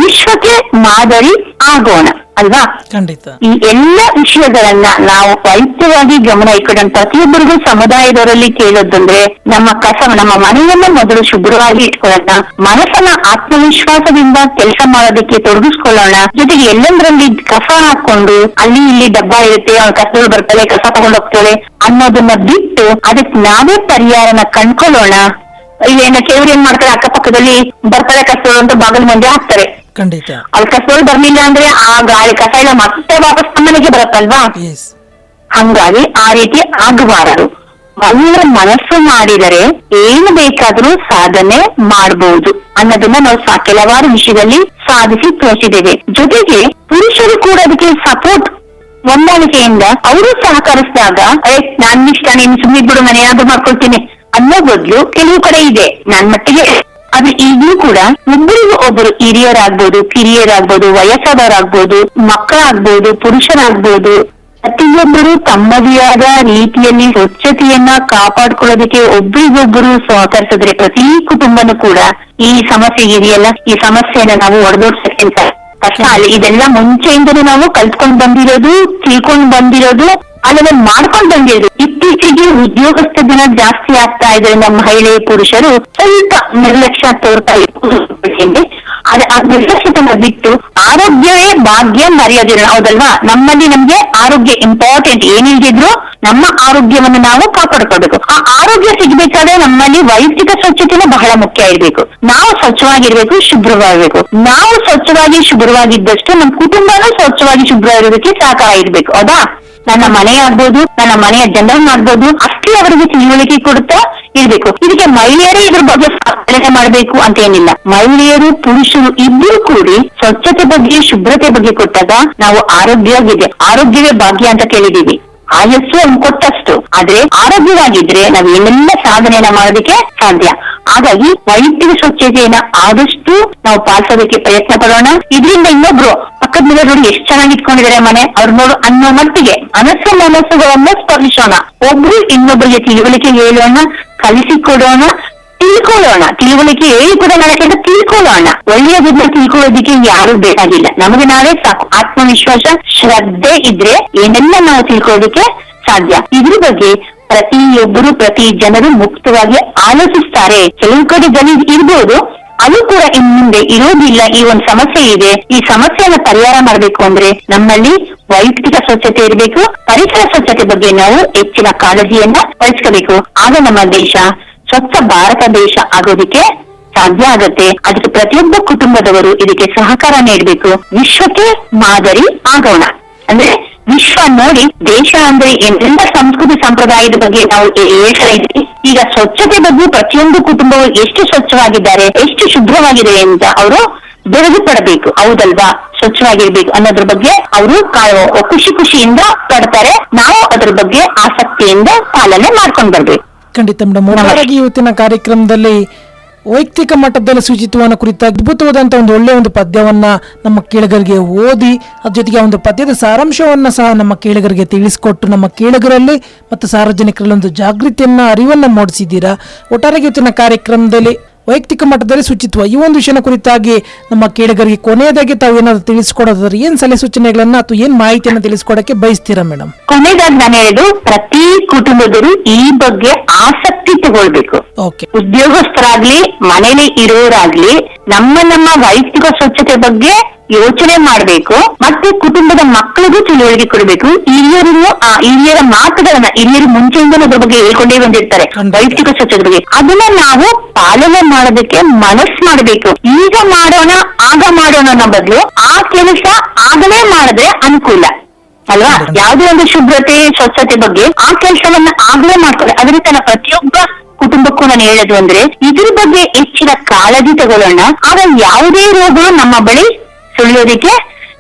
ವಿಶ್ವಕ್ಕೆ ಮಾದರಿ ಆಗೋಣ ಅಲ್ವಾ? ಖಂಡಿತ. ಈ ಎಲ್ಲ ವಿಷಯಗಳನ್ನ ನಾವು ವೈಯಕ್ತಿಕವಾಗಿ ಗಮನ ಇಟ್ಕೊಂಡು ಪ್ರತಿಯೊಬ್ಬರಿಗೂ ಸಮುದಾಯದವರಲ್ಲಿ ಕೇಳೋದಂದ್ರೆ ನಮ್ಮ ಮನೆಯನ್ನ ಮೊದಲು ಶುಭ್ರವಾಗಿ ಇಟ್ಕೊಳ್ಳೋಣ, ಮನಸ್ಸನ್ನ ಆತ್ಮವಿಶ್ವಾಸದಿಂದ ಕೆಲಸ ಮಾಡೋದಕ್ಕೆ ತೊಡಗಿಸ್ಕೊಳ್ಳೋಣ. ಜೊತೆಗೆ ಎಲ್ಲಂದ್ರಲ್ಲಿ ಕಸ ಹಾಕೊಂಡು ಅಲ್ಲಿ ಇಲ್ಲಿ ಡಬ್ಬ ಇರುತ್ತೆ, ಅವ್ರ ಕಸಗಳು ಬರ್ತಾಳೆ, ಕಸ ತಗೊಂಡ್ ಹೋಗ್ತಾಳೆ ಅನ್ನೋದನ್ನ ಬಿಟ್ಟು ಅದಕ್ಕೆ ನಾವೇ ಪರಿಹಾರನ ಕಂಡ್ಕೊಳ್ಳೋಣ. ಇವೇನ ಕೆಲವ್ರು ಏನ್ ಮಾಡ್ತಾರೆ, ಅಕ್ಕಪಕ್ಕದಲ್ಲಿ ಬರ್ತಾರೆ ಕಸಗಳು ಅಂತ ಬಾಗಿಲು ಮಂದಿ ಹಾಕ್ತಾರೆ. ಖಂಡಿತ. ಅವ್ರ ಕಸಗಳು ಬರ್ಲಿಲ್ಲ ಅಂದ್ರೆ ಆ ಗಾಳಿ ಕಸ ಎಲ್ಲ ಮತ್ತೆ ವಾಪಸ್ ಮನೆಗೆ ಬರತ್ತಲ್ವಾ? ಹಂಗಾಗಿ ಆ ರೀತಿ ಆಗಬಾರದು. ಒಳ್ಳೆ ಮನಸ್ಸು ಮಾಡಿದರೆ ಏನು ಬೇಕಾದ್ರೂ ಸಾಧನೆ ಮಾಡಬಹುದು ಅನ್ನೋದನ್ನ ನಾವು ಕೆಲವಾರು ವಿಷಯದಲ್ಲಿ ಸಾಧಿಸಿ ತೋರಿಸಿದ್ದೇವೆ. ಜೊತೆಗೆ ಪುರುಷರು ಕೂಡ ಅದಕ್ಕೆ ಸಪೋರ್ಟ್ ಹೊಂದಾಣಿಕೆಯಿಂದ ಅವರು ಸಹಕರಿಸಿದಾಗ ನಾನ್ ಇಷ್ಟ ನೀನು ಸುಮ್ಮನೆ ಬಿಡು ನಾನು ಏನಾದ್ರು ಮಾಡ್ಕೊಳ್ತೀನಿ ಅನ್ನೋ ಬದಲು ಕೆಲವು ಕಡೆ ಇದೆ ನನ್ನ ಮಟ್ಟಿಗೆ. ಆದ್ರೆ ಈಗಲೂ ಕೂಡ ಒಬ್ಬರಿಗೂ ಒಬ್ಬರು ಹಿರಿಯರಾಗ್ಬೋದು, ಕಿರಿಯರಾಗ್ಬೋದು, ವಯಸ್ಸಾದವರಾಗ್ಬೋದು, ಮಕ್ಕಳಾಗ್ಬೋದು, ಪುರುಷರಾಗ್ಬೋದು, ಪ್ರತಿಯೊಬ್ಬರು ತಮ್ಮದೇ ಆದ ರೀತಿಯಲ್ಲಿ ಸ್ವಚ್ಛತೆಯನ್ನ ಕಾಪಾಡ್ಕೊಳ್ಳೋದಕ್ಕೆ ಒಬ್ಬರಿಗೊಬ್ಬರು ಸಹಕರಿಸಿದ್ರೆ ಪ್ರತಿ ಕುಟುಂಬನೂ ಕೂಡ ಈ ಸಮಸ್ಯೆ ಇದೆಯಲ್ಲ, ಈ ಸಮಸ್ಯೆನ ನಾವು ಹೊಡೆದೋಡ್ಸಕ್ಕಿಂತ ಕಷ್ಟ ಅಲ್ಲ. ಇದೆಲ್ಲ ಮುಂಚೆಯಿಂದಲೂ ನಾವು ಕಲ್ತ್ಕೊಂಡ್ ಬಂದಿರೋದು, ತಿಳ್ಕೊಂಡ್ ಬಂದಿರೋದು, ಅದನ್ನ ಮಾಡ್ಕೊಂಡ್ ಬಂದಿರೋದು. ಇತ್ತೀಚೆಗೆ ಉದ್ಯೋಗಸ್ಥ ದಿನ ಜಾಸ್ತಿ ಆಗ್ತಾ ಇದ್ರಿಂದ ಮಹಿಳೆ ಪುರುಷರು ಸ್ವಲ್ಪ ನಿರ್ಲಕ್ಷ್ಯ ತೋರ್ತಾ ಇದ್ದಾರೆ. ಆ ನಿರ್ಲಕ್ಷ್ಯತನ ಬಿಟ್ಟು ಆರೋಗ್ಯವೇ ಭಾಗ್ಯ ಮರ್ಯಾದೆ, ಹೌದಲ್ವಾ? ನಮ್ಮಲ್ಲಿ ನಮ್ಗೆ ಆರೋಗ್ಯ ಇಂಪಾರ್ಟೆಂಟ್. ಏನಿದ್ರು ನಮ್ಮ ಆರೋಗ್ಯವನ್ನು ನಾವು ಕಾಪಾಡ್ಕೊಳ್ಬೇಕು. ಆ ಆರೋಗ್ಯ ಸಿಗ್ಬೇಕಾದ್ರೆ ನಮ್ಮಲ್ಲಿ ವೈಯಕ್ತಿಕ ಸ್ವಚ್ಛತೆನ ಬಹಳ ಮುಖ್ಯ ಇರ್ಬೇಕು. ನಾವು ಸ್ವಚ್ಛವಾಗಿರ್ಬೇಕು, ಶುಭ್ರವಾಗಿರ್ಬೇಕು. ನಾವು ಸ್ವಚ್ಛವಾಗಿ ಶುಭ್ರವಾಗಿದ್ದಷ್ಟು ನಮ್ಮ ಕುಟುಂಬನೂ ಸ್ವಚ್ಛವಾಗಿ ಶುಭ್ರವಾಗಿರೋದಕ್ಕೆ ಸಹಕಾರ ಇರ್ಬೇಕು, ಹೌದಾ? ನನ್ನ ಮನೆ ಆಗ್ಬೋದು, ನನ್ನ ಮನೆಯ ಜನರನ್ನ ಆಗ್ಬೋದು, ಅಷ್ಟೇ ಅವರಿಗೆ ತಿಳುವಳಿಕೆ ಕೊಡ್ತಾ ಇರ್ಬೇಕು. ಇದಕ್ಕೆ ಮಹಿಳೆಯರೇ ಇದ್ರ ಬಗ್ಗೆ ಪಾಲನೆ ಮಾಡ್ಬೇಕು ಅಂತ ಏನಿಲ್ಲ. ಮಹಿಳೆಯರು ಪುರುಷರು ಇಬ್ರು ಕೂಡಿ ಸ್ವಚ್ಛತೆ ಬಗ್ಗೆ, ಶುಭ್ರತೆ ಬಗ್ಗೆ ಕೊಟ್ಟಾಗ ನಾವು ಆರೋಗ್ಯವಾಗಿದೆ. ಆರೋಗ್ಯವೇ ಭಾಗ್ಯ ಅಂತ ಕೇಳಿದೀವಿ. ಆಯಸ್ಸು ಕೊಟ್ಟಷ್ಟು. ಆದ್ರೆ ಆರೋಗ್ಯವಾಗಿದ್ರೆ ನಾವು ಏನೆಲ್ಲ ಸಾಧನೆಯನ್ನ ಮಾಡೋದಕ್ಕೆ ಸಾಧ್ಯ. ಹಾಗಾಗಿ ವೈಯಕ್ತಿಕ ಸ್ವಚ್ಛತೆಯನ್ನ ಆದಷ್ಟು ನಾವು ಪಾಲಿಸೋದಕ್ಕೆ ಪ್ರಯತ್ನ ಪಡೋಣ. ಇದರಿಂದ ಇನ್ನೊಬ್ರು ಪಕ್ಕದ ಮೇಲೆ ನೋಡಿ ಎಷ್ಟು ಚೆನ್ನಾಗಿ ಇಟ್ಕೊಂಡಿದ್ದಾರೆ ಮನೆ, ಅವ್ರು ನೋಡು ಅನ್ನೋ ಮಟ್ಟಿಗೆ ಮನಸ್ಸುಗಳನ್ನ ಸ್ಪರ್ಶಿಸೋಣ. ಒಬ್ರು ಇನ್ನೊಬ್ಬರಿಗೆ ತಿಳುವಳಿಕೆ ಹೇಳೋಣ, ಕಲಿಸಿಕೊಡೋಣ, ತಿಳ್ಕೊಳ್ಳೋಣ. ತಿಳುವಳಿಕೆ ಹೇಳಿಕೊಡೋಣ, ತಿಳ್ಕೊಳ್ಳೋಣ. ಒಳ್ಳೆಯದನ್ನ ತಿಳ್ಕೊಳ್ಳೋದಿಕ್ಕೆ ಯಾರು ಬೇಕಾಗಿಲ್ಲ, ನಮಗೆ ನಾವೇ ಸಾಕು. ಆತ್ಮವಿಶ್ವಾಸ, ಶ್ರದ್ಧೆ ಇದ್ರೆ ಏನೆಲ್ಲ ನಾವು ತಿಳ್ಕೊಳ್ಳೋದಕ್ಕೆ ಸಾಧ್ಯ. ಇದ್ರ ಬಗ್ಗೆ ಪ್ರತಿಯೊಬ್ಬರು, ಪ್ರತಿ ಜನರು ಮುಕ್ತವಾಗಿ ಆಲೋಚಿಸ್ತಾರೆ. ಕೆಲವು ಕಡೆ ಗಲೀಜ್ ಇರ್ಬೋದು, ಅದು ಕೂಡ ಇನ್ ಮುಂದೆ ಇರೋದಿಲ್ಲ. ಈ ಒಂದು ಸಮಸ್ಯೆ ಇದೆ, ಈ ಸಮಸ್ಯೆಯನ್ನ ಪರಿಹಾರ ಮಾಡ್ಬೇಕು ಅಂದ್ರೆ ನಮ್ಮಲ್ಲಿ ವೈಯಕ್ತಿಕ ಸ್ವಚ್ಛತೆ ಇರಬೇಕು. ಪರಿಸರ ಸ್ವಚ್ಛತೆ ಬಗ್ಗೆ ನಾವು ಹೆಚ್ಚಿನ ಕಾಳಜಿಯನ್ನ ವಹಿಸ್ಕೋಬೇಕು. ಆಗ ನಮ್ಮ ದೇಶ ಸ್ವಚ್ಛ ಭಾರತ ದೇಶ ಆಗೋದಿಕ್ಕೆ ಸಾಧ್ಯ ಆಗತ್ತೆ. ಅದಕ್ಕೆ ಪ್ರತಿಯೊಬ್ಬ ಕುಟುಂಬದವರು ಇದಕ್ಕೆ ಸಹಕಾರ ನೀಡಬೇಕು. ವಿಶ್ವಕ್ಕೆ ಮಾದರಿ ಆಗೋಣ. ಅಂದ್ರೆ ವಿಶ್ವ ನೋಡಿ ದೇಶ ಅಂದ್ರೆ ಎಲ್ಲ ಸಂಸ್ಕೃತಿ ಸಂಪ್ರದಾಯದ ಬಗ್ಗೆ ನಾವು ಹೇಳ್ತಾ ಇದ್ವಿ. ಈಗ ಸ್ವಚ್ಛತೆ ಬಗ್ಗೆ ಪ್ರತಿಯೊಂದು ಕುಟುಂಬವು ಎಷ್ಟು ಸ್ವಚ್ಛವಾಗಿದ್ದಾರೆ, ಎಷ್ಟು ಶುಭ್ರವಾಗಿದೆ ಅಂತ ಅವರು ಬೆಳೆದು ಪಡಬೇಕು, ಹೌದಲ್ವಾ? ಸ್ವಚ್ಛವಾಗಿರ್ಬೇಕು ಅನ್ನೋದ್ರ ಬಗ್ಗೆ ಅವರು ಖುಷಿಯಿಂದ ಪಡ್ತಾರೆ. ನಾವು ಅದ್ರ ಬಗ್ಗೆ ಆಸಕ್ತಿಯಿಂದ ಪಾಲನೆ ಮಾಡ್ಕೊಂಡ್ ಬರ್ಬೇಕು. ಖಂಡಿತ ಮೇಡಮ್. ಒಟ್ಟಾರೆಯಾಗಿ ಇವತ್ತಿನ ಕಾರ್ಯಕ್ರಮದಲ್ಲಿ ವೈಯಕ್ತಿಕ ಮಟ್ಟದಲ್ಲಿ ಶುಚಿತ್ವವನ್ನು ಕುರಿತಾಗಿ ಅದ್ಭುತವಾದಂತಹ ಒಂದು ಒಳ್ಳೆಯ ಒಂದು ಪದ್ಯವನ್ನ ನಮ್ಮ ಕೇಳುಗರಿಗೆ ಓದಿ, ಅದ್ರ ಜೊತೆಗೆ ಒಂದು ಪದ್ಯದ ಸಾರಾಂಶವನ್ನ ಸಹ ನಮ್ಮ ಕೇಳುಗರಿಗೆ ತಿಳಿಸಿಕೊಟ್ಟು ನಮ್ಮ ಕೇಳುಗರಲ್ಲಿ ಮತ್ತು ಸಾರ್ವಜನಿಕರಲ್ಲಿ ಒಂದು ಜಾಗೃತಿಯನ್ನ, ಅರಿವನ್ನ ಮೂಡಿಸಿದ್ದೀರಾ. ಒಟ್ಟಾರೆಯಾಗಿ ಇವತ್ತಿನ ಕಾರ್ಯಕ್ರಮದಲ್ಲಿ ವೈಯಕ್ತಿಕ ಮಟ್ಟದಲ್ಲಿ ಶುಚಿತ್ವ ಈ ಒಂದು ವಿಷಯನ ಕುರಿತಾಗಿ ನಮ್ಮ ಕೇಳುಗರಿಗೆ ಕೊನೆಯದಾಗಿ ತಾವು ಏನಾದ್ರು ತಿಳಿಸ್ಕೊಡೋದಾದ್ರೆ ಏನ್ ಸಲಹೆ ಸೂಚನೆಗಳನ್ನ ಅಥವಾ ಏನ್ ಮಾಹಿತಿಯನ್ನ ತಿಳಿಸ್ಕೊಡಕ್ಕೆ ಬಯಸ್ತೀರಾ ಮೇಡಮ್? ಕೊನೆಯದಾಗಿ ನಾನು ಹೇಳುದು, ಪ್ರತಿ ಕುಟುಂಬದವರು ಈ ಬಗ್ಗೆ ಆಸಕ್ತಿ ತಗೊಳ್ಬೇಕು. ಉದ್ಯೋಗಸ್ಥರಾಗ್ಲಿ, ಮನೇಲಿ ಇರೋರಾಗ್ಲಿ, ನಮ್ಮ ವೈಯಕ್ತಿಕ ಸ್ವಚ್ಛತೆ ಬಗ್ಗೆ ಯೋಚನೆ ಮಾಡ್ಬೇಕು. ಮತ್ತೆ ಕುಟುಂಬದ ಮಕ್ಕಳಿಗೂ ತಿಳುವಳಿಕೆ ಕೊಡಬೇಕು. ಹಿರಿಯರ ಮಾತುಗಳನ್ನ ಹಿರಿಯರು ಮುಂಚೆಯಿಂದ ಅದ್ರ ಬಗ್ಗೆ ಹೇಳ್ಕೊಂಡೇ ಬಂದಿರ್ತಾರೆ, ವೈಯಕ್ತಿಕ ಸ್ವಚ್ಛತೆ ಬಗ್ಗೆ. ಅದನ್ನ ನಾವು ಪಾಲನೆ ಮಾಡೋದಕ್ಕೆ ಮನಸ್ಸು ಮಾಡಬೇಕು. ಈಗ ಮಾಡೋಣ, ಆಗ ಮಾಡೋಣ ಅನ್ನೋ ಬದಲು ಆ ಕೆಲಸ ಆಗಲೇ ಮಾಡಿದ್ರೆ ಅನುಕೂಲ ಅಲ್ವಾ? ಯಾವುದೇ ಒಂದು ಶುಭ್ರತೆ, ಸ್ವಚ್ಛತೆ ಬಗ್ಗೆ ಆ ಕೆಲಸವನ್ನ ಆಗ್ಲೇ ಮಾಡ್ಕೊಳ್ಳಿ. ಅದ್ರ ತನ್ನ ಪ್ರತಿಯೊಬ್ಬ ಕುಟುಂಬಕ್ಕೂ ನಾನು ಹೇಳೋದು ಅಂದ್ರೆ ಇದ್ರ ಬಗ್ಗೆ ಹೆಚ್ಚಿನ ಕಾಳಜಿ ತಗೊಳ್ಳೋಣ. ಆಗ ಯಾವುದೇ ರೋಗಗಳು ನಮ್ಮ ಬಳಿ ಸುಳಿಯೋದಿಕ್ಕೆ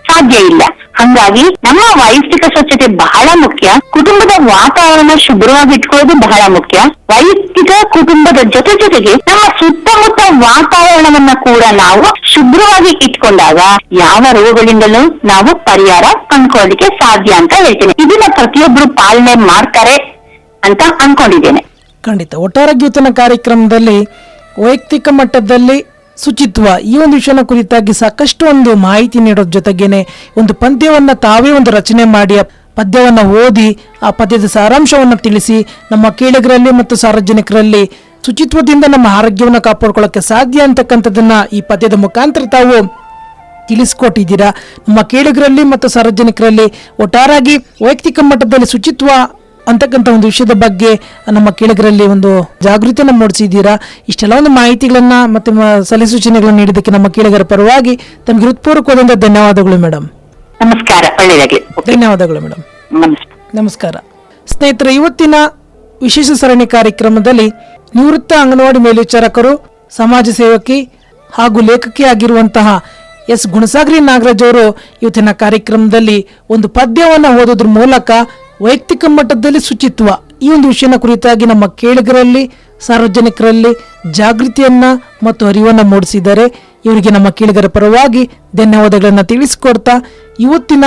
ಸಾಧ್ಯ ಇಲ್ಲ. ಹಂಗಾಗಿ ನಮ್ಮ ವೈಯಕ್ತಿಕ ಸ್ವಚ್ಛತೆ ಬಹಳ ಮುಖ್ಯ. ಕುಟುಂಬದ ವಾತಾವರಣ ಶುಭ್ರವಾಗಿ ಇಟ್ಕೊಳ್ಳೋದು ಬಹಳ ಮುಖ್ಯ. ವೈಯಕ್ತಿಕ ಕುಟುಂಬದ ಜೊತೆಗೆ ನಮ್ಮ ಸುತ್ತಮುತ್ತ ವಾತಾವರಣವನ್ನ ಕೂಡ ನಾವು ಶುಭ್ರವಾಗಿ ಇಟ್ಕೊಂಡಾಗ ಯಾವ ರೋಗಗಳಿಂದಲೂ ನಾವು ಪರಿಹಾರ ಕಂಡುಕೊಳ್ಳಲಿಕ್ಕೆ ಸಾಧ್ಯ ಅಂತ ಹೇಳ್ತೇನೆ. ಇದನ್ನ ಪ್ರತಿಯೊಬ್ರು ಪಾಲನೆ ಮಾಡ್ತಾರೆ ಅಂತ ಅನ್ಕೊಂಡಿದ್ದೇನೆ. ಖಂಡಿತ. ಒಟ್ಟಾರೆ ಇವತ್ತಿನ ಕಾರ್ಯಕ್ರಮದಲ್ಲಿ ವೈಯಕ್ತಿಕ ಮಟ್ಟದಲ್ಲಿ ಶುಚಿತ್ವ ಈ ಒಂದು ವಿಷಯನ ಕುರಿತಾಗಿ ಸಾಕಷ್ಟು ಒಂದು ಮಾಹಿತಿ ನೀಡೋದ್ರ ಜೊತೆಗೇನೆ ಒಂದು ಪದ್ಯವನ್ನ ತಾವೇ ಒಂದು ರಚನೆ ಮಾಡಿ ಪದ್ಯವನ್ನ ಓದಿ ಆ ಪದ್ಯದ ಸಾರಾಂಶವನ್ನು ತಿಳಿಸಿ ನಮ್ಮ ಕೇಳುಗರಲ್ಲಿ ಮತ್ತು ಸಾರ್ವಜನಿಕರಲ್ಲಿ ಶುಚಿತ್ವದಿಂದ ನಮ್ಮ ಆರೋಗ್ಯವನ್ನು ಕಾಪಾಡ್ಕೊಳ್ಳೋಕೆ ಸಾಧ್ಯ ಅಂತಕ್ಕಂಥದ್ದನ್ನ ಈ ಪದ್ಯದ ಮುಖಾಂತರ ತಾವು ತಿಳಿಸ್ಕೊಟ್ಟಿದ್ದೀರಾ. ನಮ್ಮ ಕೇಳುಗರಲ್ಲಿ ಮತ್ತು ಸಾರ್ವಜನಿಕರಲ್ಲಿ ಒಟ್ಟಾರಾಗಿ ವೈಯಕ್ತಿಕ ಮಟ್ಟದಲ್ಲಿ ಶುಚಿತ್ವ ಅಂತಕ್ಕಂಥ ಒಂದು ವಿಷಯದ ಬಗ್ಗೆ ನಮ್ಮ ಕೇಳುಗರಲ್ಲಿ ಒಂದು ಜಾಗೃತಿಯನ್ನು ಮೂಡಿಸಿದ್ದೀರಾ. ಇಷ್ಟೆಲ್ಲ ಒಂದು ಮಾಹಿತಿಗಳನ್ನ ಮತ್ತೆ ಸಲಹೆ ಸೂಚನೆಗಳನ್ನು ನೀಡಿದ್ದಕ್ಕೆ ನಮ್ಮ ಕೇಳುಗರ ಪರವಾಗಿ ತಮಗೆ ಹೃತ್ಪೂರ್ವಕವಾದಂತಹ ಧನ್ಯವಾದಗಳು ಮೇಡಮ್. ನಮಸ್ಕಾರ. ಒಳ್ಳೆಯದಾಗಲಿ. ಧನ್ಯವಾದಗಳು ಮೇಡಮ್. ನಮಸ್ಕಾರ. ನಮಸ್ಕಾರ ಸ್ನೇಹಿತರೆ. ಇವತ್ತಿನ ವಿಶೇಷ ಸರಣಿ ಕಾರ್ಯಕ್ರಮದಲ್ಲಿ ನಿವೃತ್ತ ಅಂಗನವಾಡಿ ಮೇಲ್ವಿಚಾರಕರು, ಸಮಾಜ ಸೇವಕಿ ಹಾಗೂ ಲೇಖಕಿ ಆಗಿರುವಂತಹ ಎಸ್ ಗುಣಸಾಗರಿ ನಾಗರಾಜ್ ಅವರು ಇವತ್ತಿನ ಕಾರ್ಯಕ್ರಮದಲ್ಲಿ ಒಂದು ಪದ್ಯವನ್ನು ಓದೋದ್ರ ಮೂಲಕ ವೈಯಕ್ತಿಕ ಮಟ್ಟದಲ್ಲಿ ಶುಚಿತ್ವ ಈ ಒಂದು ವಿಷಯನ ಕುರಿತಾಗಿ ನಮ್ಮ ಕೇಳುಗರಲ್ಲಿ, ಸಾರ್ವಜನಿಕರಲ್ಲಿ ಜಾಗೃತಿಯನ್ನ ಮತ್ತು ಅರಿವನ್ನ ಮೂಡಿಸಿದ್ದಾರೆ. ಇವರಿಗೆ ನಮ್ಮ ಕೇಳುಗರ ಪರವಾಗಿ ಧನ್ಯವಾದಗಳನ್ನು ತಿಳಿಸಿಕೊಡ್ತಾ ಇವತ್ತಿನ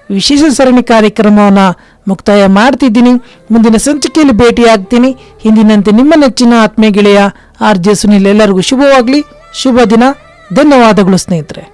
ವಿಶೇಷ ಸರಣಿ ಕಾರ್ಯಕ್ರಮವನ್ನು ಮುಕ್ತಾಯ ಮಾಡ್ತಿದ್ದೀನಿ. ಮುಂದಿನ ಸಂಚಿಕೆಯಲ್ಲಿ ಭೇಟಿಯಾಗ್ತೀನಿ. ಹಿಂದಿನಂತೆ ನಿಮ್ಮ ನೆಚ್ಚಿನ ಆತ್ಮೀಯ ಗೆಳೆಯ RJ ಸುನಿಲ್. ಎಲ್ಲರಿಗೂ ಶುಭವಾಗಲಿ. ಶುಭ ದಿನ. ಧನ್ಯವಾದಗಳು ಸ್ನೇಹಿತರೆ.